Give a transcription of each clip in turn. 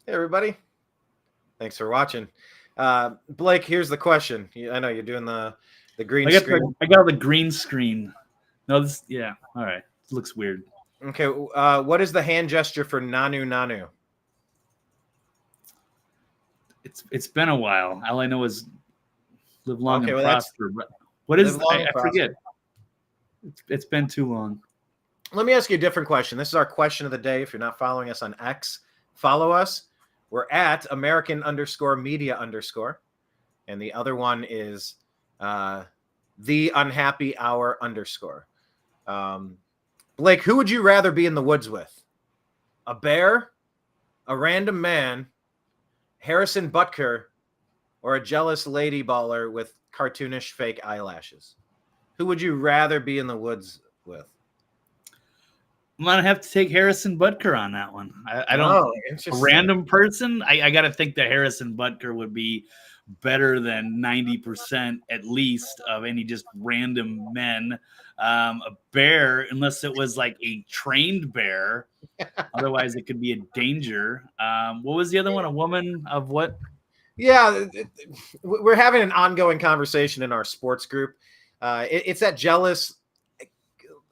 Hey, everybody. Thanks for watching. Blake, here's the question. I know you're doing the green screen. I got the green screen. No, this yeah. All right, it looks weird. Okay, what is the hand gesture for Nanu Nanu? It's been a while. All I know is live long and well, prosper. But what is I prosper. forget. It's been too long. Let me ask you a different question. This is our question of the day. If you're not following us on X, follow us. We're at American_media_. And the other one is the unhappy hour _. Blake, who would you rather be in the woods with? A bear, a random man, Harrison Butker, or a jealous lady baller with cartoonish fake eyelashes? Who would you rather be in the woods with? I'm gonna have to take Harrison Butker on that one. I don't. A random person. I got to think that Harrison Butker would be better than 90% at least of any just random men. A bear, unless it was like a trained bear. Otherwise, it could be a danger. What was the other one? A woman of what? Yeah, we're having an ongoing conversation in our sports group. It's that jealous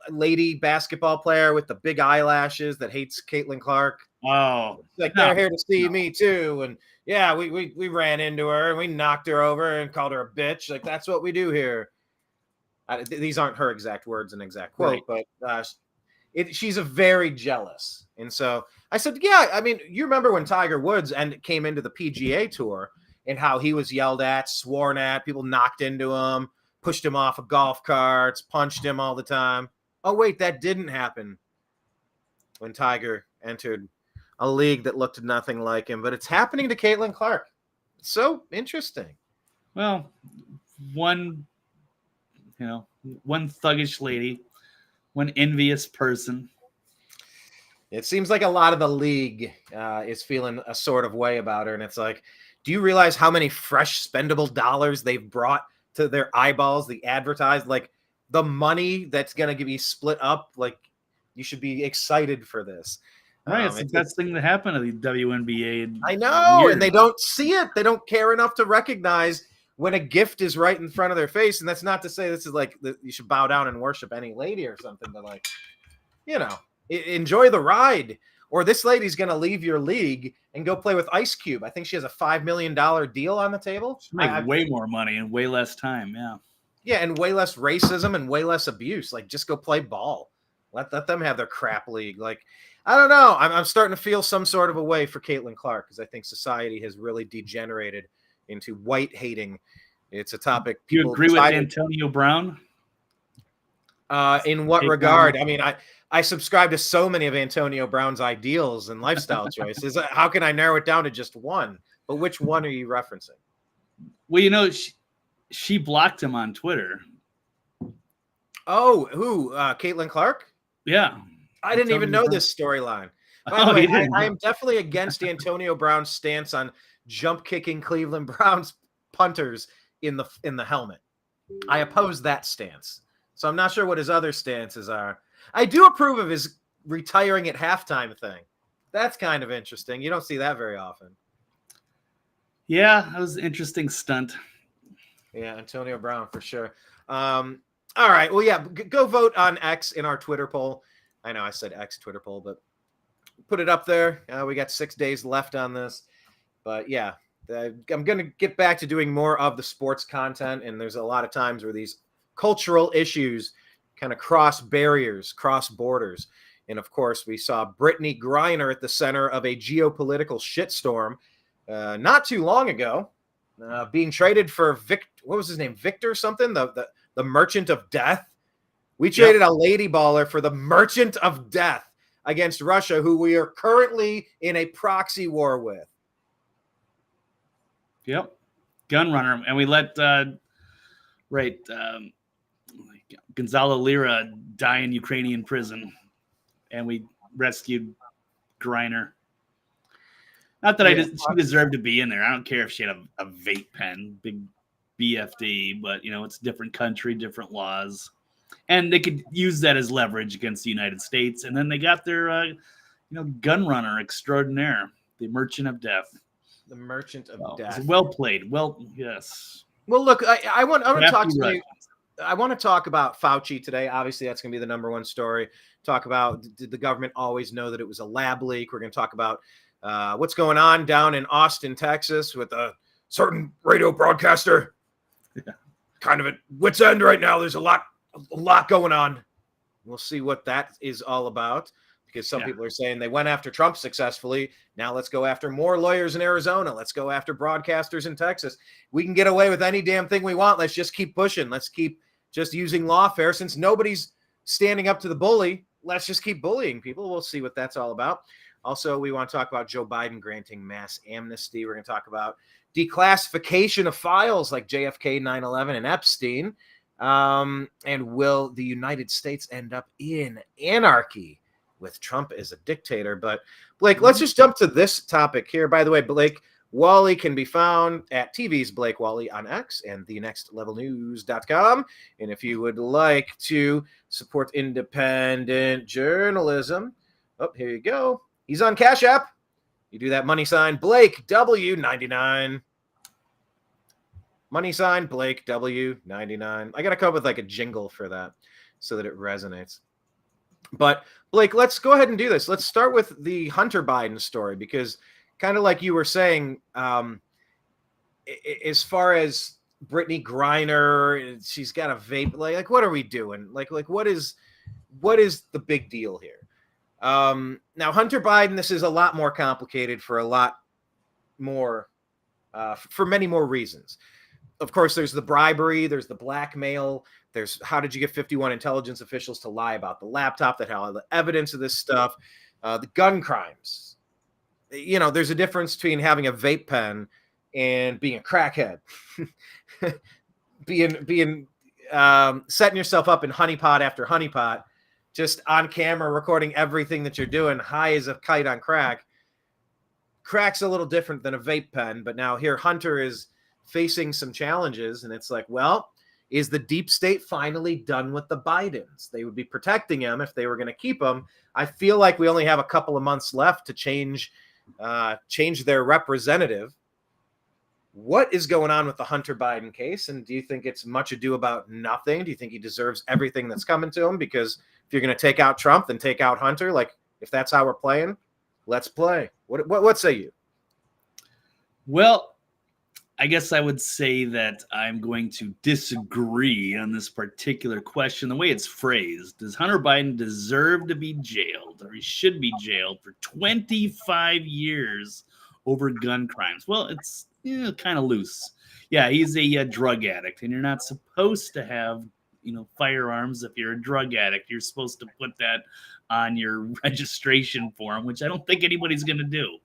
lady basketball player with the big eyelashes that hates Caitlin Clark. Oh, like they're here to see me too. And yeah, we ran into her and we knocked her over and called her a bitch. Like that's what we do here. These aren't her exact words and exact quote, right. But she's a very jealous. And so I said, yeah, I mean, you remember when Tiger Woods came into the PGA Tour and how he was yelled at, sworn at, people knocked into him, pushed him off of golf carts, punched him all the time. Oh, wait, that didn't happen when Tiger entered a league that looked nothing like him. But it's happening to Caitlin Clark. It's so interesting. Well, one thuggish lady, one envious person. It seems like a lot of the league is feeling a sort of way about her. And it's like, do you realize how many fresh spendable dollars they've brought to their eyeballs, the advertised, like the money that's going to be split up? Like, you should be excited for this. Right, it's the best thing that happened to the WNBA. I know, and they don't see it. They don't care enough to recognize when a gift is right in front of their face. And that's not to say this is like you should bow down and worship any lady or something, but like, enjoy the ride. Or this lady's going to leave your league and go play with Ice Cube. I think she has a $5 million deal on the table. She makes way more money in way less time. Yeah. Yeah, and way less racism and way less abuse. Like, just go play ball. Let them have their crap league. Like, I don't know. I'm starting to feel some sort of a way for Caitlin Clark because I think society has really degenerated into white hating. It's a topic. Do you agree with Antonio Brown? In what regard? I mean, I subscribe to so many of Antonio Brown's ideals and lifestyle choices. How can I narrow it down to just one? But which one are you referencing? Well, she blocked him on Twitter. Oh, who? Caitlin Clark? Yeah. I didn't even know this storyline. By the way, I am definitely against Antonio Brown's stance on jump kicking Cleveland Browns punters in the helmet. I oppose that stance. So I'm not sure what his other stances are. I do approve of his retiring at halftime thing. That's kind of interesting. You don't see that very often. Yeah, that was an interesting stunt. Yeah, Antonio Brown for sure. All right. Well, yeah, go vote on X in our Twitter poll. I know I said X Twitter poll, but put it up there. We got 6 days left on this. But yeah, I'm going to get back to doing more of the sports content. And there's a lot of times where these cultural issues kind of cross barriers, cross borders. And of course, we saw Brittany Griner at the center of a geopolitical shitstorm not too long ago, being traded for what was his name? Victor something, the Merchant of Death. We traded a lady baller for the Merchant of Death against Russia, who we are currently in a proxy war with. Yep. Gun runner. And we let Gonzalo Lira die in Ukrainian prison. And we rescued Griner. Not that she deserved to be in there. I don't care if she had a vape pen, big BFD, but it's a different country, different laws. And they could use that as leverage against the United States. And then they got their gun runner extraordinaire. The Merchant of Death. The Merchant of Death. Well played. Well, yes. Well, look, I want to talk to you. I want to talk about Fauci today. Obviously, that's going to be the number one story. Talk about, did the government always know that it was a lab leak? We're going to talk about what's going on down in Austin, Texas, with a certain radio broadcaster. Yeah. Kind of at wit's end right now. There's a lot going on. We'll see what that is all about, because some people are saying they went after Trump successfully. Now let's go after more lawyers in Arizona. Let's go after broadcasters in Texas. We can get away with any damn thing we want. Let's just keep pushing. Let's keep just using lawfare. Since nobody's standing up to the bully, let's just keep bullying people. We'll see what that's all about. Also, we want to talk about Joe Biden granting mass amnesty. We're going to talk about declassification of files like JFK, 9/11, and Epstein. And will the United States end up in anarchy with Trump as a dictator? But Blake, let's just jump to this topic here. By the way, Blake Walley can be found at TV's Blake Walley on X and thenextlevelnews.com. And if you would like to support independent journalism, here you go. He's on Cash App. You do that money sign Blake W99. Money sign Blake W99. I got to come up with like a jingle for that so that it resonates. But Blake, let's go ahead and do this. Let's start with the Hunter Biden story, because kind of like you were saying, as far as Brittany Griner, she's got a vape. Like what are we doing? Like what is the big deal here? Now Hunter Biden, this is a lot more complicated for a lot more, for many more reasons. Of course, there's the bribery, there's the blackmail, there's how did you get 51 intelligence officials to lie about the laptop that had all the evidence of this stuff, the gun crimes. You know, there's a difference between having a vape pen and being a crackhead. being setting yourself up in honeypot after honeypot, just on camera recording everything that you're doing, high as a kite on crack. Crack's a little different than a vape pen, but now here Hunter is facing some challenges, and it's like, well, is the deep state finally done with the Bidens? They would be protecting him if they were going to keep him. I feel like we only have a couple of months left to change their representative. What is going on with the Hunter Biden case? And do you think it's much ado about nothing? Do you think he deserves everything that's coming to him? Because if you're going to take out Trump, then take out Hunter. Like, if that's how we're playing, let's play. What say you? Well, I guess I would say that I'm going to disagree on this particular question. The way it's phrased, does Hunter Biden deserve to be jailed, or he should be jailed for 25 years over gun crimes? Well, it's kind of loose. Yeah, he's a drug addict, and you're not supposed to have firearms if you're a drug addict. You're supposed to put that on your registration form, which I don't think anybody's going to do.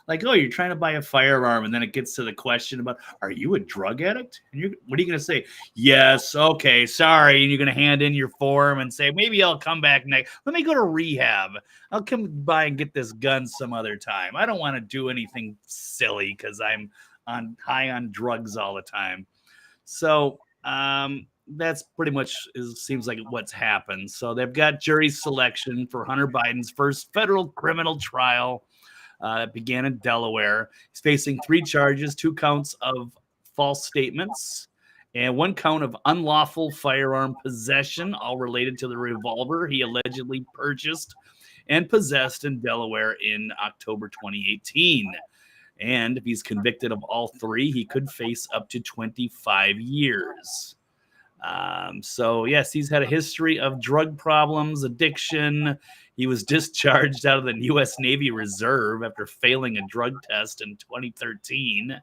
Like, oh, you're trying to buy a firearm, and then it gets to the question about, are you a drug addict? And what are you going to say? Yes, okay, sorry. And you're going to hand in your form and say, maybe I'll come back next. Let me go to rehab. I'll come by and get this gun some other time. I don't want to do anything silly because I'm high on drugs all the time. So that's pretty much seems like what's happened. So they've got jury selection for Hunter Biden's first federal criminal trial. That began in Delaware. He's facing 3 charges, 2 counts of false statements, and 1 count of unlawful firearm possession, all related to the revolver he allegedly purchased and possessed in Delaware in October 2018. And if he's convicted of all 3, he could face up to 25 years. So, yes, he's had a history of drug problems, addiction. He was discharged out of the U.S. Navy Reserve after failing a drug test in 2013.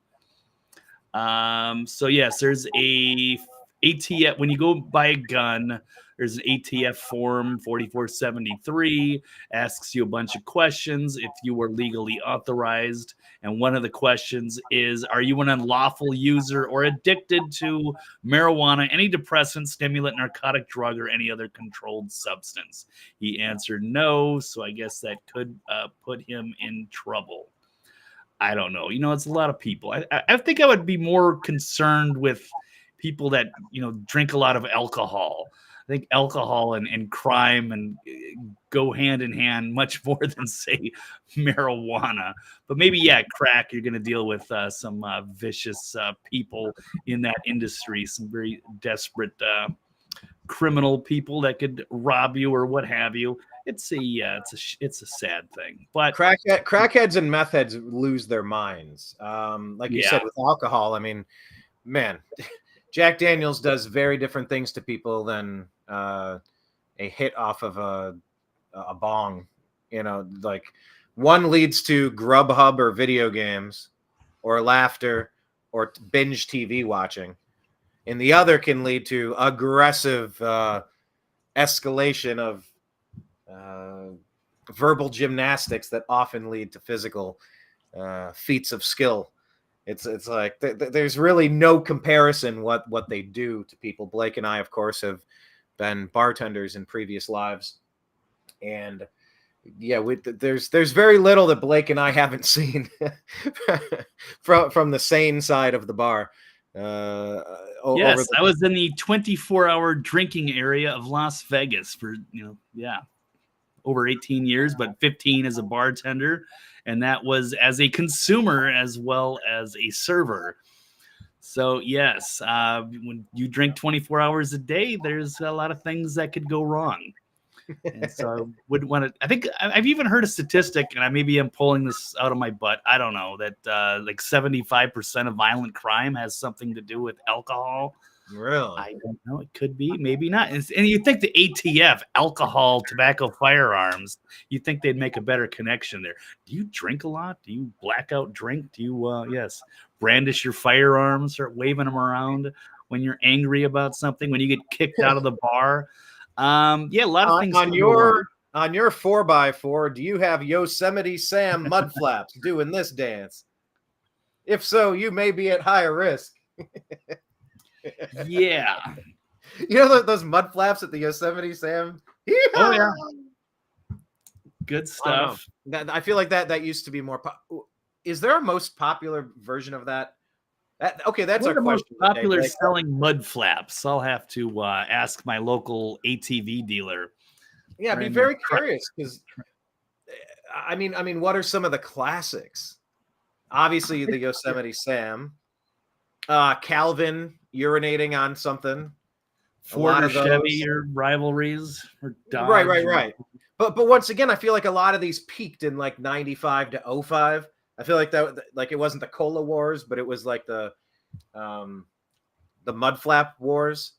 So, yes, there's a ATF. When you go buy a gun, there's an ATF form 4473, asks you a bunch of questions if you were legally authorized. And one of the questions is, are you an unlawful user or addicted to marijuana, any depressant, stimulant, narcotic drug, or any other controlled substance? He answered no, so I guess that could put him in trouble. I don't know. It's a lot of people. I think I would be more concerned with people that, drink a lot of alcohol. think alcohol and crime and go hand in hand much more than say marijuana. But maybe crack. You're going to deal with some vicious people in that industry, some very desperate criminal people that could rob you or what have you. It's a sad thing. But crackheads and meth heads lose their minds. Like you said with alcohol. I mean, man, Jack Daniels does very different things to people than a hit off of a bong. You know, like one leads to Grubhub or video games or laughter or binge TV watching. And the other can lead to aggressive escalation of verbal gymnastics that often lead to physical feats of skill. It's like there's really no comparison what they do to people. Blake and I, of course, have been bartenders in previous lives, and there's very little that Blake and I haven't seen from the sane side of the bar. Yes, I was in the 24-hour drinking area of Las Vegas for over 18 years, but 15 as a bartender, and that was as a consumer as well as a server. So yes, when you drink 24 hours a day, there's a lot of things that could go wrong. And so I would want to. I think I've even heard a statistic, and I'm pulling this out of my butt. I don't know that like 75% of violent crime has something to do with alcohol. Really? I don't know. It could be, maybe not. And you think the ATF, alcohol, tobacco, firearms, you think they'd make a better connection there. Do you drink a lot? Do you blackout drink? Do you brandish your firearms, start waving them around when you're angry about something? When you get kicked out of the bar? A lot of things on your 4x4. Do you have Yosemite Sam mud flaps doing this dance? If so, you may be at higher risk. Yeah, you know those mud flaps at the Yosemite Sam. Yeehaw! Oh yeah, good stuff. I feel like that used to be more. Is there a most popular version of that? That's our question. Most popular selling mud flaps. I'll have to ask my local ATV dealer. Yeah, I'd be very curious because, I mean, what are some of the classics? Obviously, the Yosemite Sam, Calvin urinating on something. Ford or Chevy or rivalries or Dodge. Right. But once again, I feel like a lot of these peaked in like 95 to 05. I feel like that, like it wasn't the Cola Wars, but it was like the mud flap wars,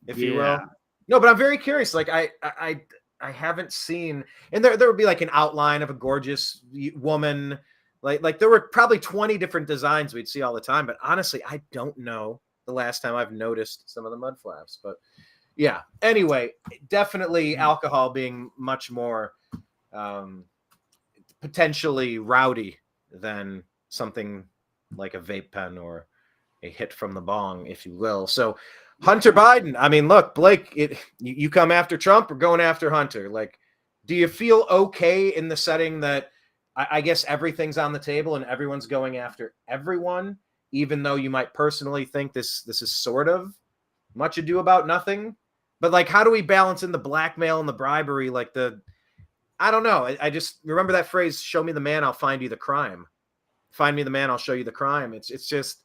if you will. No, but I'm very curious. Like I haven't seen, and there would be like an outline of a gorgeous woman. Like there were probably 20 different designs we'd see all the time. But honestly, I don't know the last time I've noticed some of the mud flaps. But yeah. Anyway, definitely alcohol being much more potentially rowdy than something like a vape pen or a hit from the bong, if you will. So Hunter Biden, I mean, look, Blake, you come after Trump or going after Hunter? Like, do you feel okay in the setting that I guess everything's on the table and everyone's going after everyone, even though you might personally think this is sort of much ado about nothing? But like, how do we balance in the blackmail and the bribery? Like I don't know. I just remember that phrase, show me the man, I'll find you the crime. Find me the man, I'll show you the crime. It's just,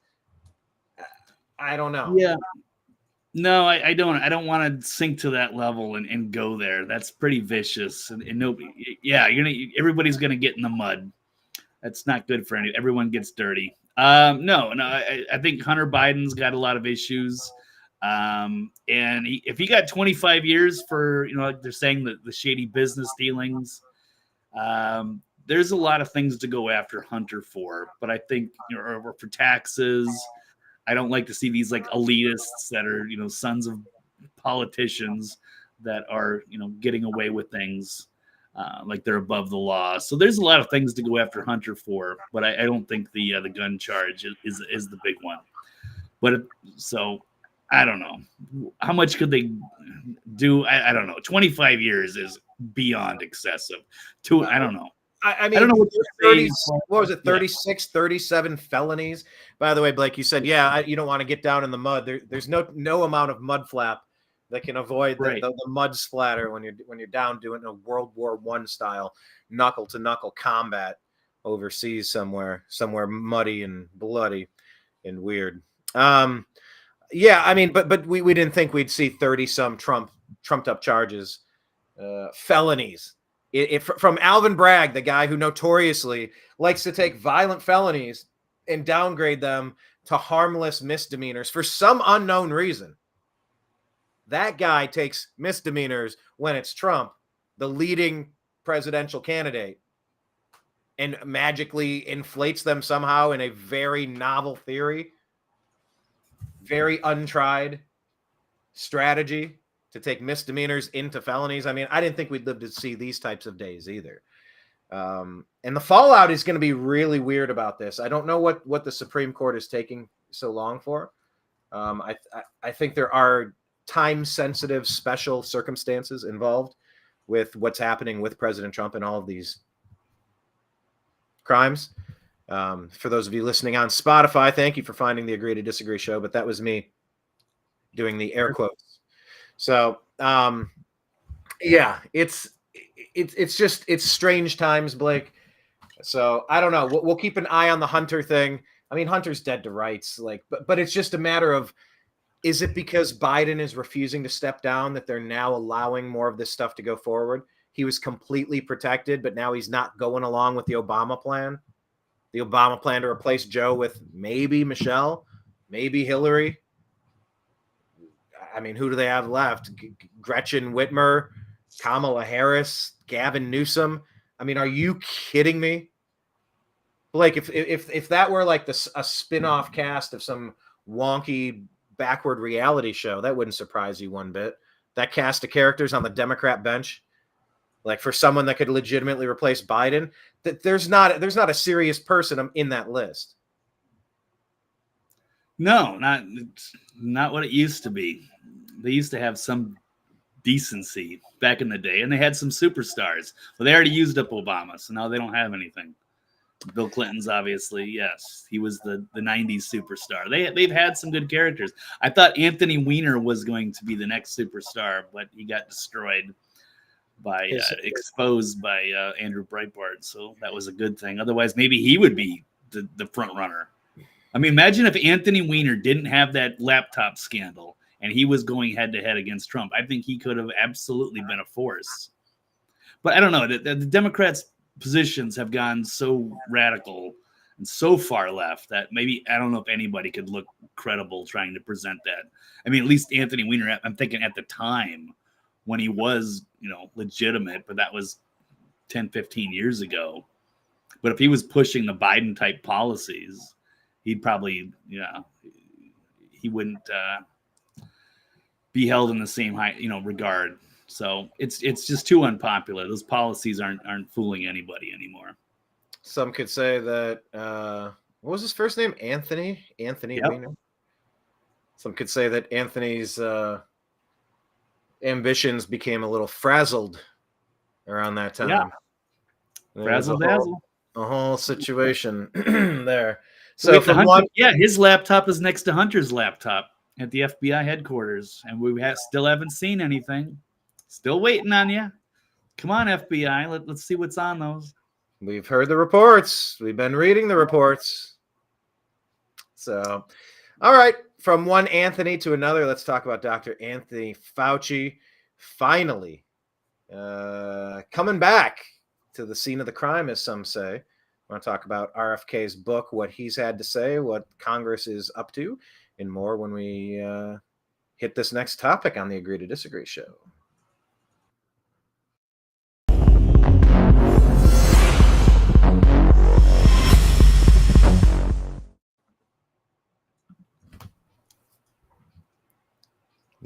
I don't know. Yeah. No, I don't want to sink to that level and go there. That's pretty vicious. And nobody, everybody's going to get in the mud. That's not good for everyone gets dirty. No, I think Hunter Biden's got a lot of issues. And if he got 25 years for, like they're saying the shady business dealings, there's a lot of things to go after Hunter for, but I think, or for taxes. I don't like to see these like elitists that are, sons of politicians that are, getting away with things like they're above the law. So there's a lot of things to go after Hunter for, but I don't think the gun charge is the big one. But so I don't know how much could they do. I don't know. 25 years is beyond excessive. I don't know. I mean, I don't know what 30, what was it, 36, 37 felonies? By the way, Blake, you said, you don't want to get down in the mud. There's no amount of mud flap that can avoid Right. the mud splatter when you're down doing a World War I style knuckle to knuckle combat overseas somewhere muddy and bloody and weird. Yeah, I mean, but we didn't think we'd see 30 some trumped up charges, felonies. From Alvin Bragg, the guy who notoriously likes to take violent felonies and downgrade them to harmless misdemeanors for some unknown reason. That guy takes misdemeanors when it's Trump, the leading presidential candidate, and magically inflates them somehow in a very novel theory, very untried strategy to take misdemeanors into felonies. I mean, I didn't think we'd live to see these types of days either. And the fallout is going to be really weird about this. I don't know what the Supreme Court is taking so long for. I think there are time-sensitive special circumstances involved with what's happening with President Trump and all of these crimes. For those of you listening on Spotify, thank you for finding the Agree to Disagree show, but that was me doing the air quotes. So, yeah, it's strange times, Blake. So I don't know. We'll keep an eye on the Hunter thing. I mean, Hunter's dead to rights, but it's just a matter of, is it because Biden is refusing to step down that they're now allowing more of this stuff to go forward? He was completely protected, but now he's not going along with the Obama plan. The Obama plan to replace Joe with maybe Michelle, maybe Hillary. I mean, who do they have left? Gretchen Whitmer, Kamala Harris, Gavin Newsom. I mean, are you kidding me? Blake, if that were like a spin-off cast of some wonky backward reality show, that wouldn't surprise you one bit. That cast of characters on the Democrat bench, like for someone that could legitimately replace Biden, that there's not a serious person in that list. No, not what it used to be. They used to have some decency back in the day, and they had some superstars. Well, they already used up Obama, so now they don't have anything. Bill Clinton's obviously, yes, he was the 90s superstar. They've had some good characters. I thought Anthony Weiner was going to be the next superstar, but he got destroyed by exposed by Andrew Breitbart, so that was a good thing. Otherwise, maybe he would be the front runner. I mean, imagine if Anthony Weiner didn't have that laptop scandal and he was going head to head against Trump. I think he could have absolutely been a force. But I don't know. The Democrats' positions have gone so radical and so far left that maybe I don't know if anybody could look credible trying to present that. I mean, at least Anthony Weiner, I'm thinking at the time when he was, legitimate, but that was 10, 15 years ago. But if he was pushing the Biden type policies, he'd probably, he wouldn't be held in the same high, regard. So it's just too unpopular. Those policies aren't fooling anybody anymore. Some could say that what was his first name? Anthony yep. Weiner. Some could say that Anthony's ambitions became a little frazzled around that time. Yeah. Frazzle dazzle. A whole situation there. So his laptop is next to Hunter's laptop at the FBI headquarters, and we still haven't seen anything. Still waiting on you. Come on, FBI. Let's see what's on those. We've heard the reports. We've been reading the reports. So, all right. From one Anthony to another, let's talk about Dr. Anthony Fauci. Finally, coming back to the scene of the crime, as some say. I want to talk about RFK's book, what he's had to say, what Congress is up to, and more when we hit this next topic on the Agree to Disagree show.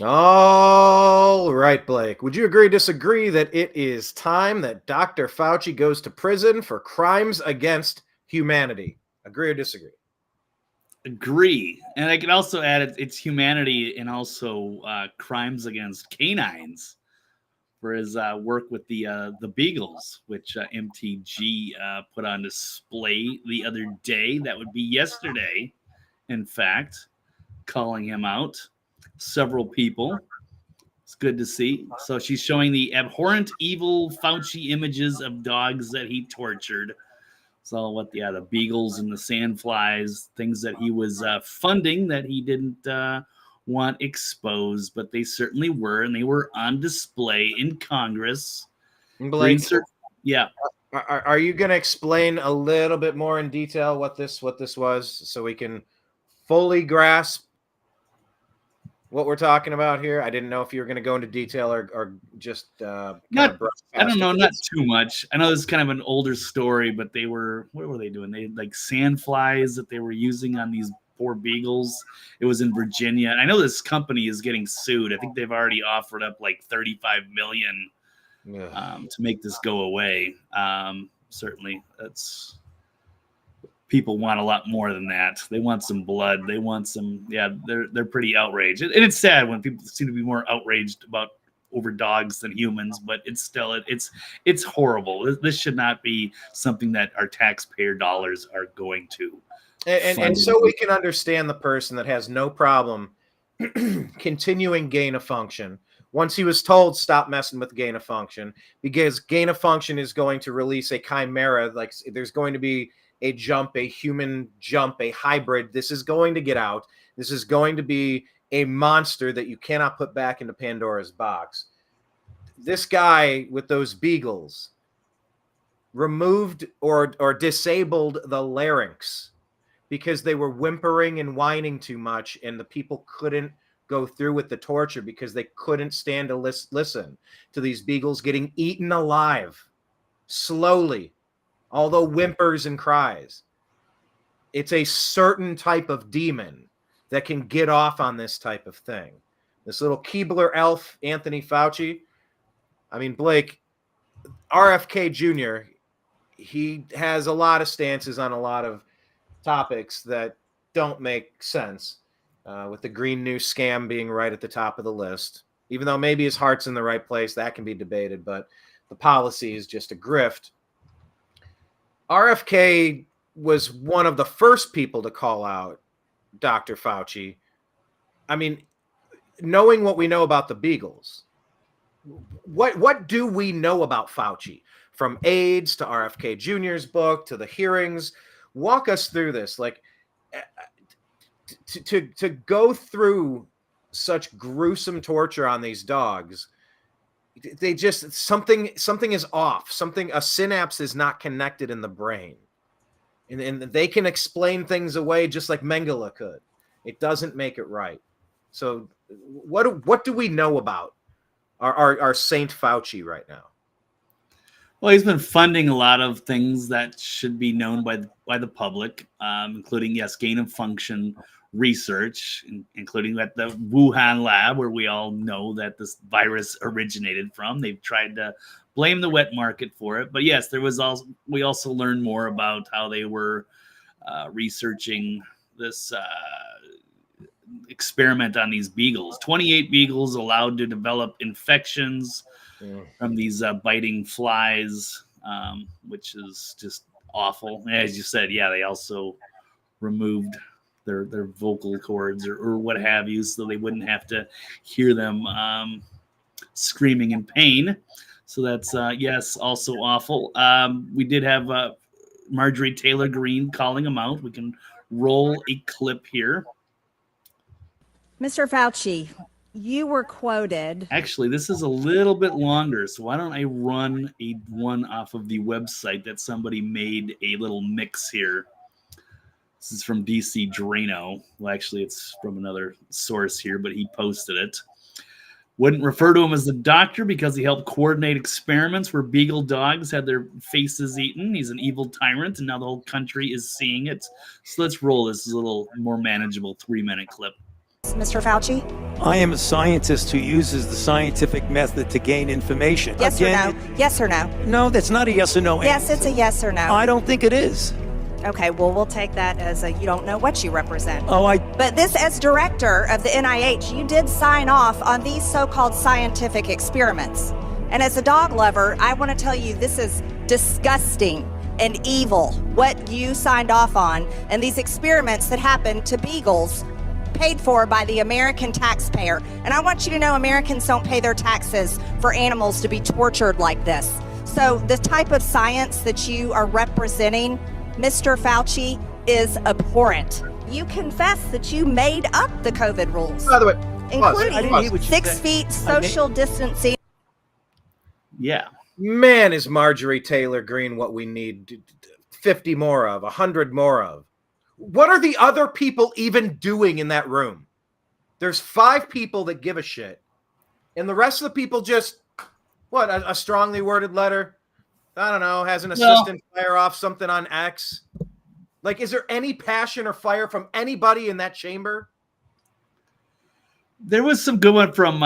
All right, Blake. Would you agree, disagree that it is time that Dr. Fauci goes to prison for crimes against humanity? Agree or disagree? Agree. And I could also add it's humanity and also crimes against canines for his work with the Beagles, which MTG put on display the other day. That would be yesterday, in fact, calling him out. Several people It's good to see. So she's showing the abhorrent, evil Fauci images of dogs that he tortured. So the beagles and the sandflies, things that he was funding that he didn't want exposed, but they certainly were, and they were on display in Congress. Blake, yeah. Are you going to explain a little bit more in detail what this was, so we can fully grasp what we're talking about here? I didn't know if you were going to go into detail or just I don't know, not too much. I know this is kind of an older story, but what were they doing? They had like sandflies that they were using on these poor beagles. It was in Virginia. And I know this company is getting sued. I think they've already offered up like $35 million to make this go away. Certainly, people want a lot more than that. They want some blood. They want some. Yeah, they're pretty outraged, and it's sad when people seem to be more outraged over dogs than humans. But it's still it's horrible. This should not be something that our taxpayer dollars are going to. And so we can understand the person that has no problem continuing gain of function once he was told stop messing with gain of function, because gain of function is going to release a chimera. Like there's going to be a human jump, a hybrid. This is going to get out. This is going to be a monster that you cannot put back into Pandora's box. This guy with those beagles removed or disabled the larynx because they were whimpering and whining too much, and the people couldn't go through with the torture because they couldn't stand to listen to these beagles getting eaten alive slowly, although whimpers and cries. It's a certain type of demon that can get off on this type of thing. This little Keebler elf, Anthony Fauci. I mean, Blake, RFK Jr., he has a lot of stances on a lot of topics that don't make sense, with the Green New scam being right at the top of the list. Even though maybe his heart's in the right place, that can be debated, but the policy is just a grift. RFK was one of the first people to call out Dr. Fauci. I mean, knowing what we know about the beagles, what do we know about Fauci? From AIDS to RFK Jr.'s book to the hearings. Walk us through this. Like, to go through such gruesome torture on these dogs, they just something is off. A synapse is not connected in the brain, and they can explain things away just like Mengele could. It doesn't make it right. So what do we know about our Saint Fauci right now? Well, he's been funding a lot of things that should be known by the public, including, yes, gain of function research, including at the Wuhan lab, where we all know that this virus originated from. They've tried to blame the wet market for it. But yes, we also learned more about how they were researching this experiment on these beagles. 28 beagles allowed to develop infections from these biting flies, which is just awful. As you said, yeah, they also removed their vocal cords or what have you, so they wouldn't have to hear them screaming in pain. So that's, yes, also awful. We did have Marjorie Taylor Greene calling them out. We can roll a clip here. Mr. Fauci, you were quoted. Actually, this is a little bit longer, so why don't I run one off of the website that somebody made a little mix here. This is from DC Drano. Well, actually, it's from another source here, but he posted it. Wouldn't refer to him as the doctor because he helped coordinate experiments where beagle dogs had their faces eaten. He's an evil tyrant, and now the whole country is seeing it. So let's roll this a little more manageable 3-minute clip. Mr. Fauci? I am a scientist who uses the scientific method to gain information. Yes or no? Yes or no? No, that's not a yes or no answer. Yes, it's a yes or no. I don't think it is. Okay, well, we'll take that as you don't know what you represent. Oh, But this, as director of the NIH, you did sign off on these so-called scientific experiments. And as a dog lover, I want to tell you this is disgusting and evil, what you signed off on, and these experiments that happened to beagles paid for by the American taxpayer. And I want you to know Americans don't pay their taxes for animals to be tortured like this. So the type of science that you are representing, Mr. Fauci, is abhorrent. You confess that you made up the COVID rules. By the way, including 6 feet social distancing. Yeah. Man, is Marjorie Taylor Greene what we need 50 more of, 100 more of? What are the other people even doing in that room? There's 5 people that give a shit. And the rest of the people just, what, a strongly worded letter? I don't know, has an assistant fire off something on X. Like, is there any passion or fire from anybody in that chamber? There was some good one from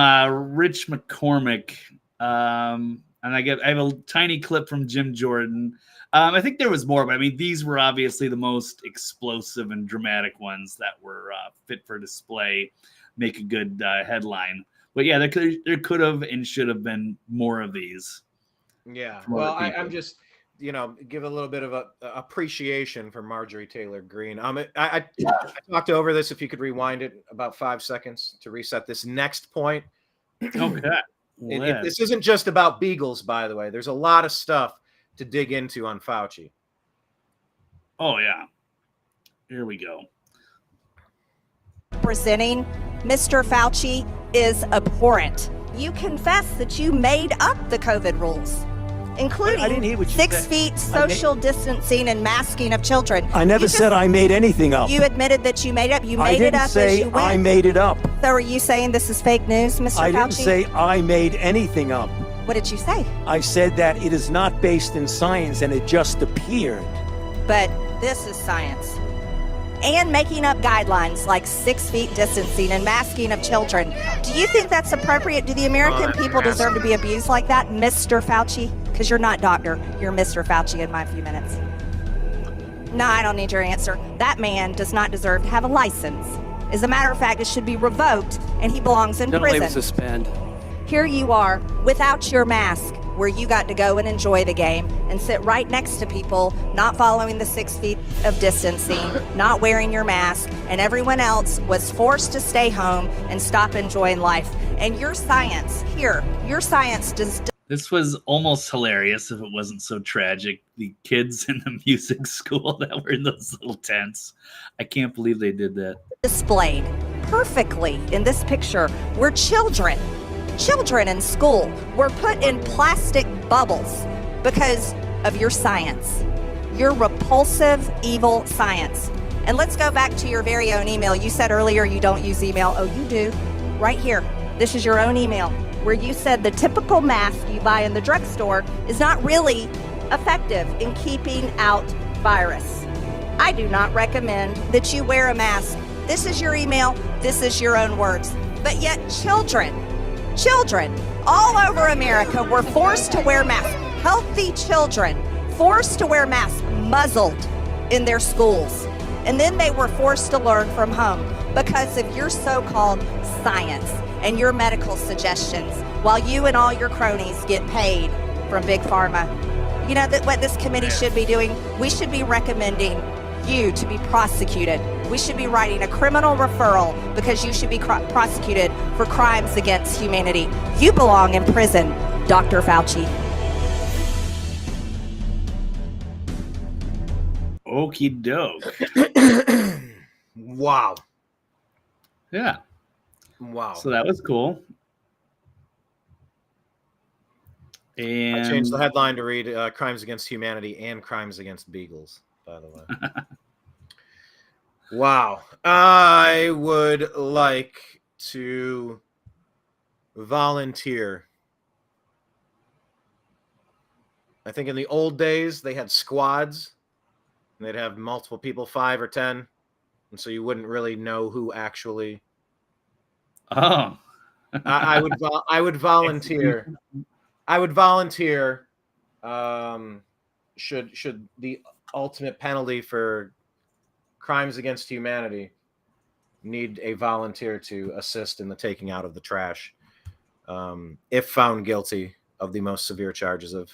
Rich McCormick. And I have a tiny clip from Jim Jordan. I think there was more, but I mean, these were obviously the most explosive and dramatic ones that were fit for display, make a good headline. But yeah, there could have and should have been more of these. Yeah, well, I'm just, give a little bit of a appreciation for Marjorie Taylor Greene. I talked over this. If you could rewind it about 5 seconds to reset this next point. Okay. This isn't just about beagles, by the way. There's a lot of stuff to dig into on Fauci. Oh, yeah. Here we go. Presenting Mr. Fauci is abhorrent. You confess that you made up the COVID rules, including 6 feet social distancing and masking of children. I never said I made anything up. You admitted that you made it up. You made it up as you went. I didn't say I made it up. So are you saying this is fake news, Mr. Fauci? I didn't say I made anything up. What did you say? I said that it is not based in science and it just appeared. But this is science. And making up guidelines like 6 feet distancing and masking of children. Do you think that's appropriate? Do the American people deserve to be abused like that, Mr. Fauci? Because you're not doctor, you're Mr. Fauci in my few minutes. No, I don't need your answer. That man does not deserve to have a license. As a matter of fact, it should be revoked and he belongs in prison. Suspend. Here you are without your mask, where you got to go and enjoy the game and sit right next to people not following the 6 feet of distancing, not wearing your mask, and everyone else was forced to stay home and stop enjoying life. And your science does. This was almost hilarious if it wasn't so tragic. The kids in the music school that were in those little tents. I can't believe they did that. Displayed perfectly in this picture were children. Children in school were put in plastic bubbles because of your science, your repulsive, evil science. And let's go back to your very own email. You said earlier you don't use email. Oh, you do. Right here. This is your own email where you said the typical mask you buy in the drugstore is not really effective in keeping out virus. I do not recommend that you wear a mask. This is your email. This is your own words. But yet children all over America were forced to wear masks. Healthy children forced to wear masks, muzzled in their schools. And then they were forced to learn from home because of your so-called science and your medical suggestions, while you and all your cronies get paid from Big Pharma. You know that what this committee should be doing? We should be recommending you to be prosecuted. We should be writing a criminal referral because you should be prosecuted for crimes against humanity. You belong in prison, Dr. Fauci. Okie doke. Wow. Yeah. Wow. So that was cool. And I changed the headline to read Crimes Against Humanity and Crimes Against Beagles, by the way. Wow. I would like to volunteer. I think in the old days, they had squads. And they'd have multiple people, 5 or 10. And so you wouldn't really know who actually. Oh. I would volunteer. I would volunteer. Should the ultimate penalty for crimes against humanity need a volunteer to assist in the taking out of the trash, if found guilty of the most severe charges of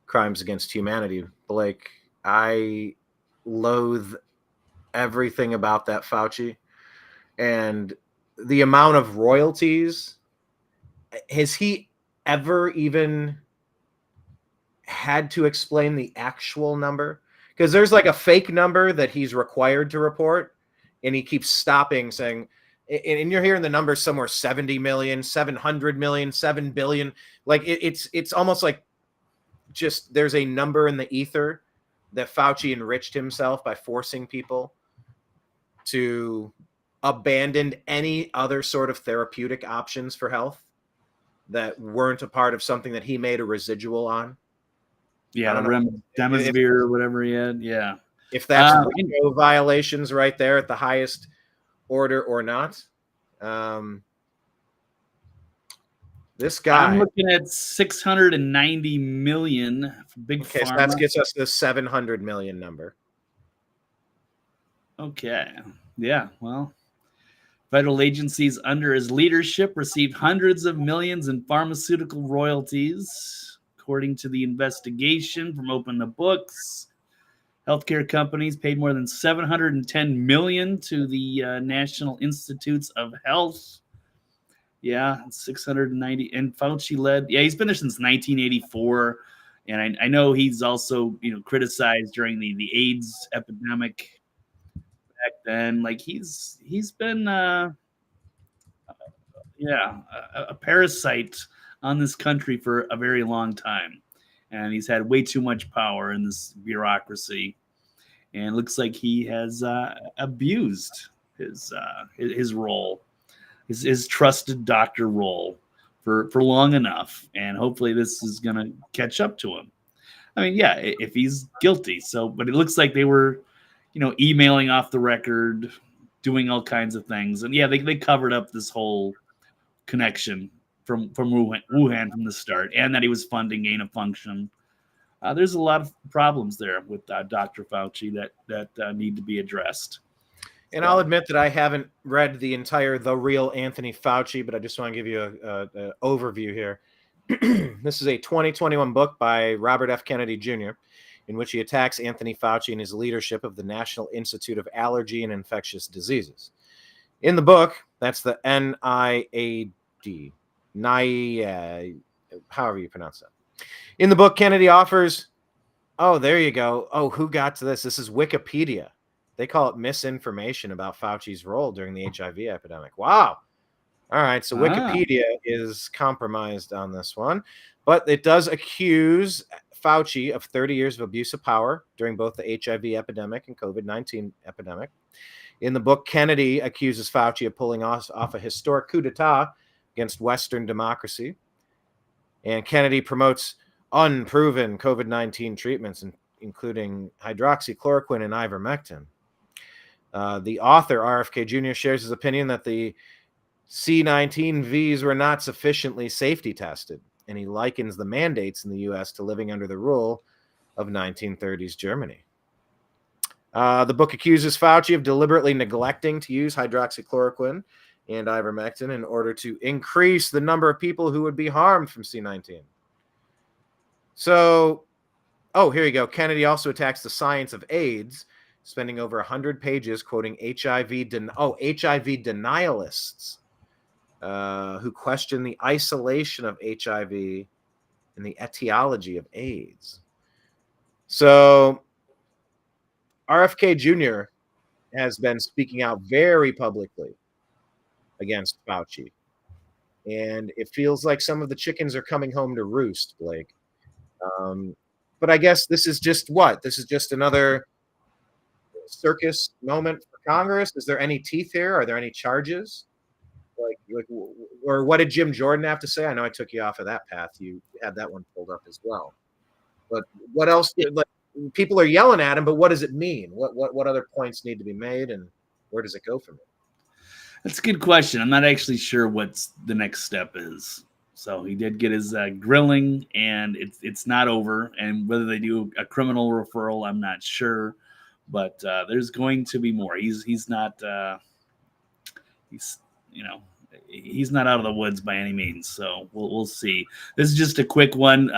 crimes against humanity. Blake, I loathe everything about that Fauci. and the amount of royalties. Has he ever even had to explain the actual number? Because there's like a fake number that he's required to report, and he keeps stopping saying, and you're hearing the numbers somewhere 70 million, 700 million, 7 billion. Like it's almost like just there's a number in the ether that Fauci enriched himself by forcing people to abandon any other sort of therapeutic options for health that weren't a part of something that he made a residual on. Yeah, Remdesivir or whatever he had. Yeah. If that's violations right there at the highest order or not. This guy. I'm looking at 690 million for big pharma. So that gets us the 700 million number. Okay. Yeah, well, federal agencies under his leadership received hundreds of millions in pharmaceutical royalties, according to the investigation from Open the Books. Healthcare companies paid more than $710 million to the National Institutes of Health. Yeah, 690. And Fauci led. Yeah, he's been there since 1984. And I know he's also, criticized during the AIDS epidemic back then. Like he's been, a parasite on this country for a very long time. And he's had way too much power in this bureaucracy, and it looks like he has abused his role, his trusted doctor role for long enough. And hopefully this is going to catch up to him. I mean, yeah, if he's guilty. So, but it looks like they were, emailing off the record, doing all kinds of things, and yeah, they covered up this whole connection from Wuhan from the start, and that he was funding gain of function. There's a lot of problems there with Dr. Fauci that need to be addressed. And I'll admit that I haven't read the entire The Real Anthony Fauci, but I just want to give you an overview here. This is a 2021 book by Robert F. Kennedy Jr., in which he attacks Anthony Fauci and his leadership of the National Institute of Allergy and Infectious Diseases. In the book, that's the NIAID. However you pronounce that. In the book, Kennedy offers, there you go. Who got to this? This is Wikipedia. They call it misinformation about Fauci's role during the HIV epidemic. Wow. All right, so Wikipedia is compromised on this one, but it does accuse Fauci of 30 years of abuse of power during both the HIV epidemic and COVID-19 epidemic. In the book, Kennedy accuses Fauci of pulling off a historic coup d'etat against Western democracy. And Kennedy promotes unproven COVID-19 treatments, including hydroxychloroquine and ivermectin. The author, RFK Jr., shares his opinion that the C-19Vs were not sufficiently safety tested, and he likens the mandates in the U.S. to living under the rule of 1930s Germany. The book accuses Fauci of deliberately neglecting to use hydroxychloroquine and ivermectin in order to increase the number of people who would be harmed from C-19. So, here you go. Kennedy also attacks the science of AIDS, spending over 100 pages quoting HIV denialists who question the isolation of HIV and the etiology of AIDS. So, RFK Jr. has been speaking out very publicly against Fauci. And it feels like some of the chickens are coming home to roost, Blake. But I guess this is just what? This is just another circus moment for Congress? Is there any teeth here? Are there any charges? Or what did Jim Jordan have to say? I know I took you off of that path. You had that one pulled up as well. But what else? People are yelling at him, but what does it mean? What other points need to be made, and where does it go from there? That's a good question. I'm not actually sure what the next step is. So he did get his grilling, and it's not over. And whether they do a criminal referral, I'm not sure. But there's going to be more. He's not out of the woods by any means. So we'll see. This is just a quick one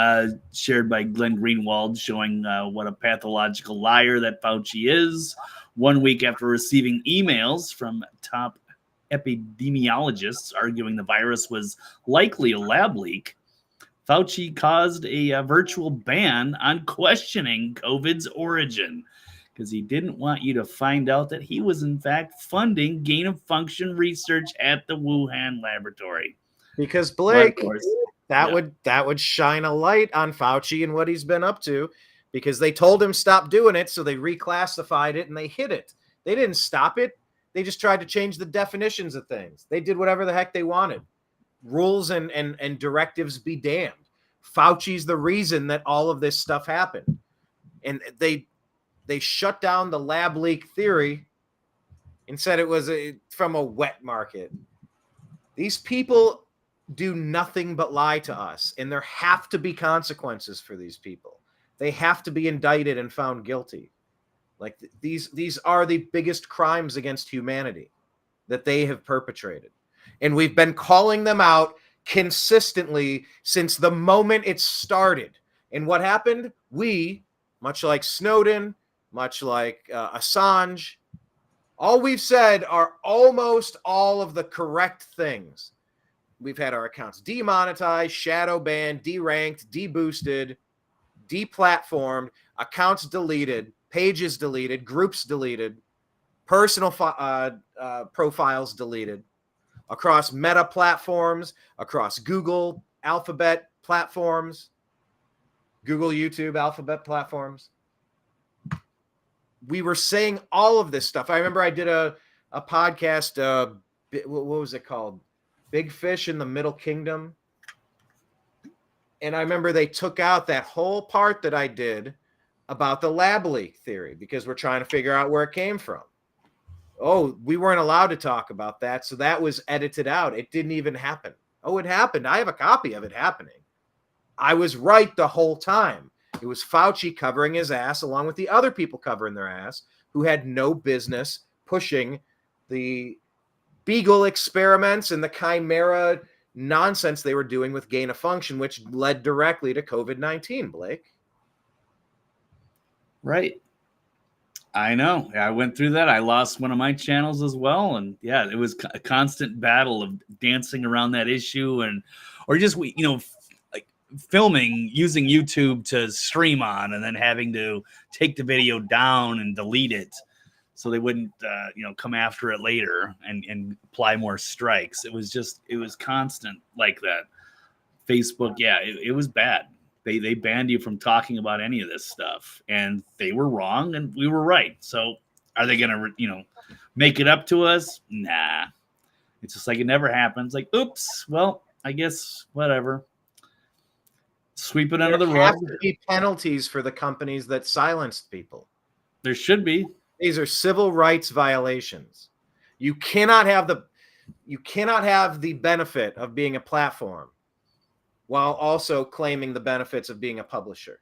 shared by Glenn Greenwald, showing what a pathological liar that Fauci is. 1 week after receiving emails from top epidemiologists arguing the virus was likely a lab leak, Fauci caused a virtual ban on questioning COVID's origin because he didn't want you to find out that he was in fact funding gain-of-function research at the Wuhan laboratory. Because Blake, course, that would shine a light on Fauci and what he's been up to, because they told him stop doing it, so they reclassified it and they hid it. They didn't stop it. They just tried to change the definitions of things. They did whatever the heck they wanted. Rules and directives be damned. Fauci's the reason that all of this stuff happened. And they shut down the lab leak theory and said it was from a wet market. These people do nothing but lie to us, and there have to be consequences for these people. They have to be indicted and found guilty. Like these are the biggest crimes against humanity that they have perpetrated. And we've been calling them out consistently since the moment it started. And what happened? We, much like Snowden, much like Assange, all we've said are almost all of the correct things. We've had our accounts demonetized, shadow banned, deranked, deboosted, deplatformed, accounts deleted, pages deleted, groups deleted, personal profiles deleted, across Meta platforms, across Google, Alphabet platforms, Google, YouTube, Alphabet platforms. We were saying all of this stuff. I remember I did a podcast, what was it called? Big Fish in the Middle Kingdom. And I remember they took out that whole part that I did about the lab leak theory because we're trying to figure out where it came from. Oh, we weren't allowed to talk about that, so that was edited out. It didn't even happen. Oh, it happened. I have a copy of it happening. I was right the whole time. It was Fauci covering his ass along with the other people covering their ass who had no business pushing the Beagle experiments and the chimera nonsense they were doing with gain of function, which led directly to COVID-19, Blake. Right. I know. I went through that. I lost one of my channels as well. And yeah, it was a constant battle of dancing around that issue or just, like filming, using YouTube to stream on and then having to take the video down and delete it so they wouldn't, come after it later and apply more strikes. It was constant like that. Facebook. Yeah, it was bad. They banned you from talking about any of this stuff, and they were wrong and we were right. So are they going to, make it up to us? Nah, it's just like it never happens. Like, oops, well, I guess whatever. Sweep it under the rug. There have to be penalties for the companies that silenced people. There should be. These are civil rights violations. You cannot have the benefit of being a platform while also claiming the benefits of being a publisher.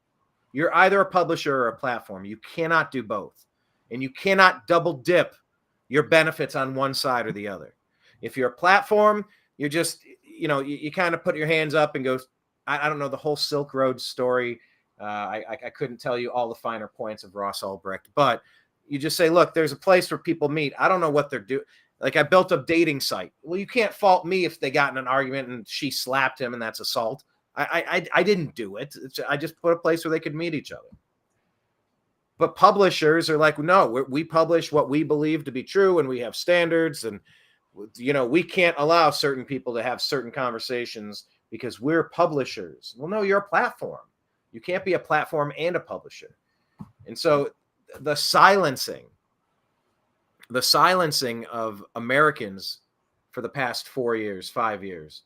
You're either a publisher or a platform. You cannot do both. And you cannot double dip your benefits on one side or the other. If you're a platform, you're just, you kind of put your hands up and go, I don't know, the whole Silk Road story. I couldn't tell you all the finer points of Ross Ulbricht, but you just say, look, there's a place where people meet. I don't know what they're doing. Like, I built a dating site. Well, you can't fault me if they got in an argument and she slapped him and that's assault. I didn't do it. I just put a place where they could meet each other. But publishers are like, no, we publish what we believe to be true and we have standards. And, we can't allow certain people to have certain conversations because we're publishers. Well, no, you're a platform. You can't be a platform and a publisher. And so the silencing of Americans for the past 4 years, 5 years,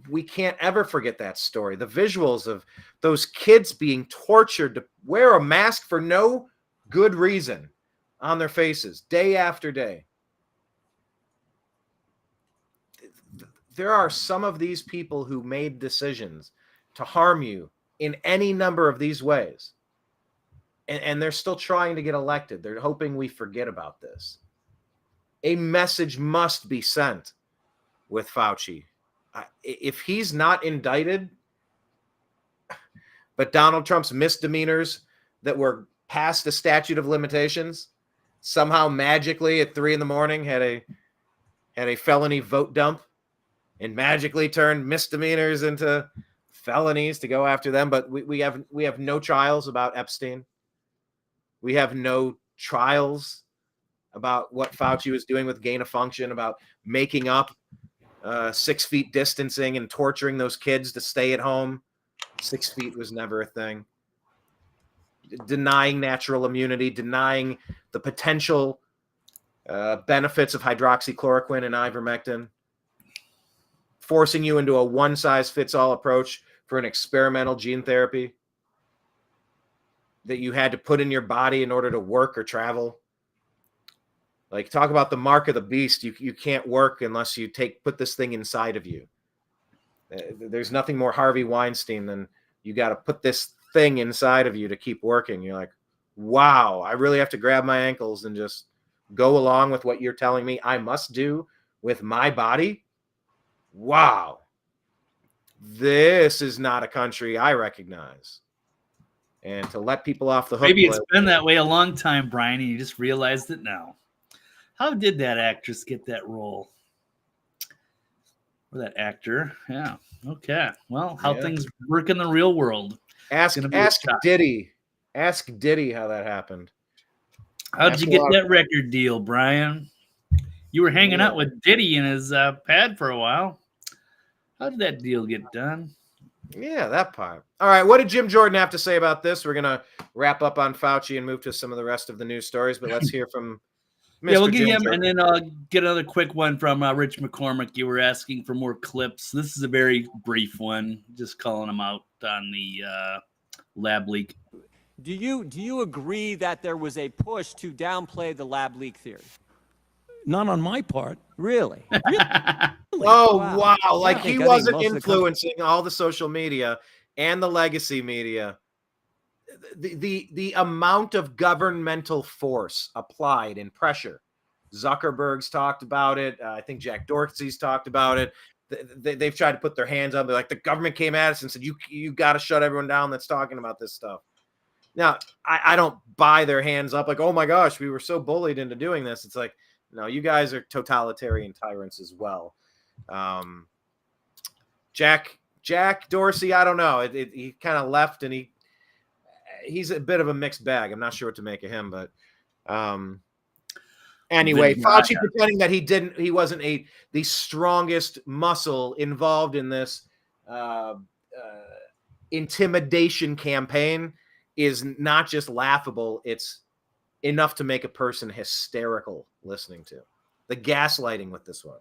we can't ever forget that story. The visuals of those kids being tortured to wear a mask for no good reason on their faces day after day. There are some of these people who made decisions to harm you in any number of these ways. And they're still trying to get elected. They're hoping we forget about this. A message must be sent with Fauci. If he's not indicted, but Donald Trump's misdemeanors that were past the statute of limitations, somehow magically at 3 a.m. had a felony vote dump and magically turned misdemeanors into felonies to go after them. But we have no trials about Epstein. We have no trials about what Fauci was doing with gain of function, about making up 6 feet distancing and torturing those kids to stay at home. 6 feet was never a thing. Denying natural immunity, denying the potential benefits of hydroxychloroquine and ivermectin, forcing you into a one-size-fits-all approach for an experimental gene therapy that you had to put in your body in order to work or travel. Like, talk about the mark of the beast. You can't work unless you put this thing inside of you. There's nothing more Harvey Weinstein than you got to put this thing inside of you to keep working. You're like, wow, I really have to grab my ankles and just go along with what you're telling me I must do with my body. Wow. This is not a country I recognize. And to let people off the hook. Maybe it's been that way a long time, Brian, and you just realized it now. How did that actress get that role? Or that actor? Yeah. Okay. Well, how things work in the real world. Ask Diddy. Ask Diddy how that happened. How did you get that record deal, Brian? You were hanging out with Diddy in his pad for a while. How did that deal get done? Yeah, that part. All right, what did Jim Jordan have to say about this? We're going to wrap up on Fauci and move to some of the rest of the news stories, but let's hear from Mr. Yeah, we'll get him, Jordan. and then I'll get another quick one from Rich McCormick. You were asking for more clips. This is a very brief one, just calling him out on the lab leak. Do you agree that there was a push to downplay the lab leak theory? Not on my part. Really? Oh, wow. Like, I he think wasn't most of the influencing all the social media and the legacy media. The amount of governmental force applied and pressure. Zuckerberg's talked about it. I think Jack Dorsey's talked about it. They've tried to put their hands on. They're like, the government came at us and said, you got to shut everyone down that's talking about this stuff. Now, I don't buy their hands up like, oh my gosh, we were so bullied into doing this. It's like, no, you guys are totalitarian tyrants as well. Jack Dorsey, I don't know. He kind of left, and he's a bit of a mixed bag. I'm not sure what to make of him, but anyway, Fauci pretending that he wasn't the strongest muscle involved in this intimidation campaign is not just laughable. It's enough to make a person hysterical listening to. The gaslighting with this one.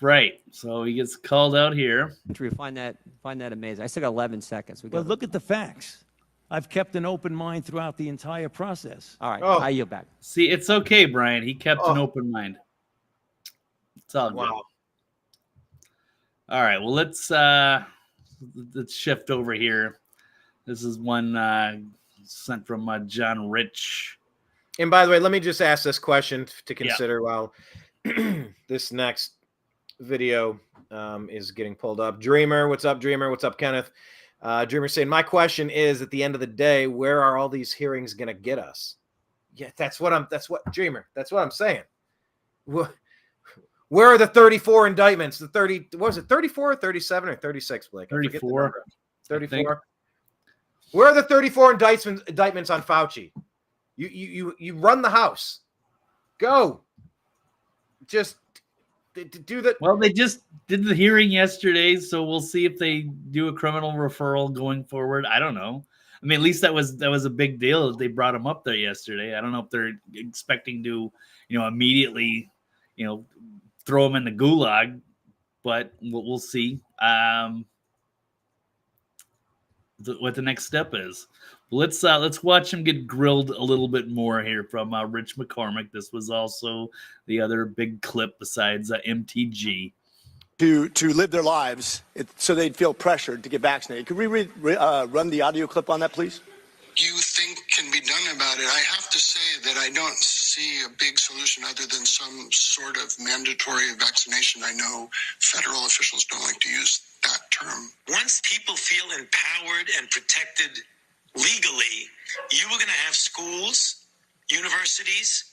Right. So he gets called out here. We find that amazing. I still got 11 seconds. But look at the facts. I've kept an open mind throughout the entire process. All right. I yield back. See, it's okay, Brian. He kept an open mind. It's all good. Wow. All right. Well, let's shift over here. This is one sent from John Rich. And by the way, let me just ask this question to consider while this next video is getting pulled up. Dreamer, what's up, Dreamer? What's up, Kenneth? Dreamer saying, my question is, at the end of the day, where are all these hearings going to get us? Yeah, that's what I'm saying. Where are the 34 indictments? The 30, what was it, 34 or 37 or 36, Blake? 34. 34. Where are the 34 indictments on Fauci? You run the House. Go. Just do that. Well, they just did the hearing yesterday, so we'll see if they do a criminal referral going forward. I don't know. I mean, at least that was a big deal that they brought him up there yesterday. I don't know if they're expecting to, immediately, throw him in the gulag, but we'll see what the next step is. Let's watch him get grilled a little bit more here from Rich McCormick. This was also the other big clip besides MTG. To live their lives so they'd feel pressured to get vaccinated. Could we run the audio clip on that, please? You think can be done about it? I have to say that I don't see a big solution other than some sort of mandatory vaccination. I know federal officials don't like to use that term. Once people feel empowered and protected legally, you were going to have schools universities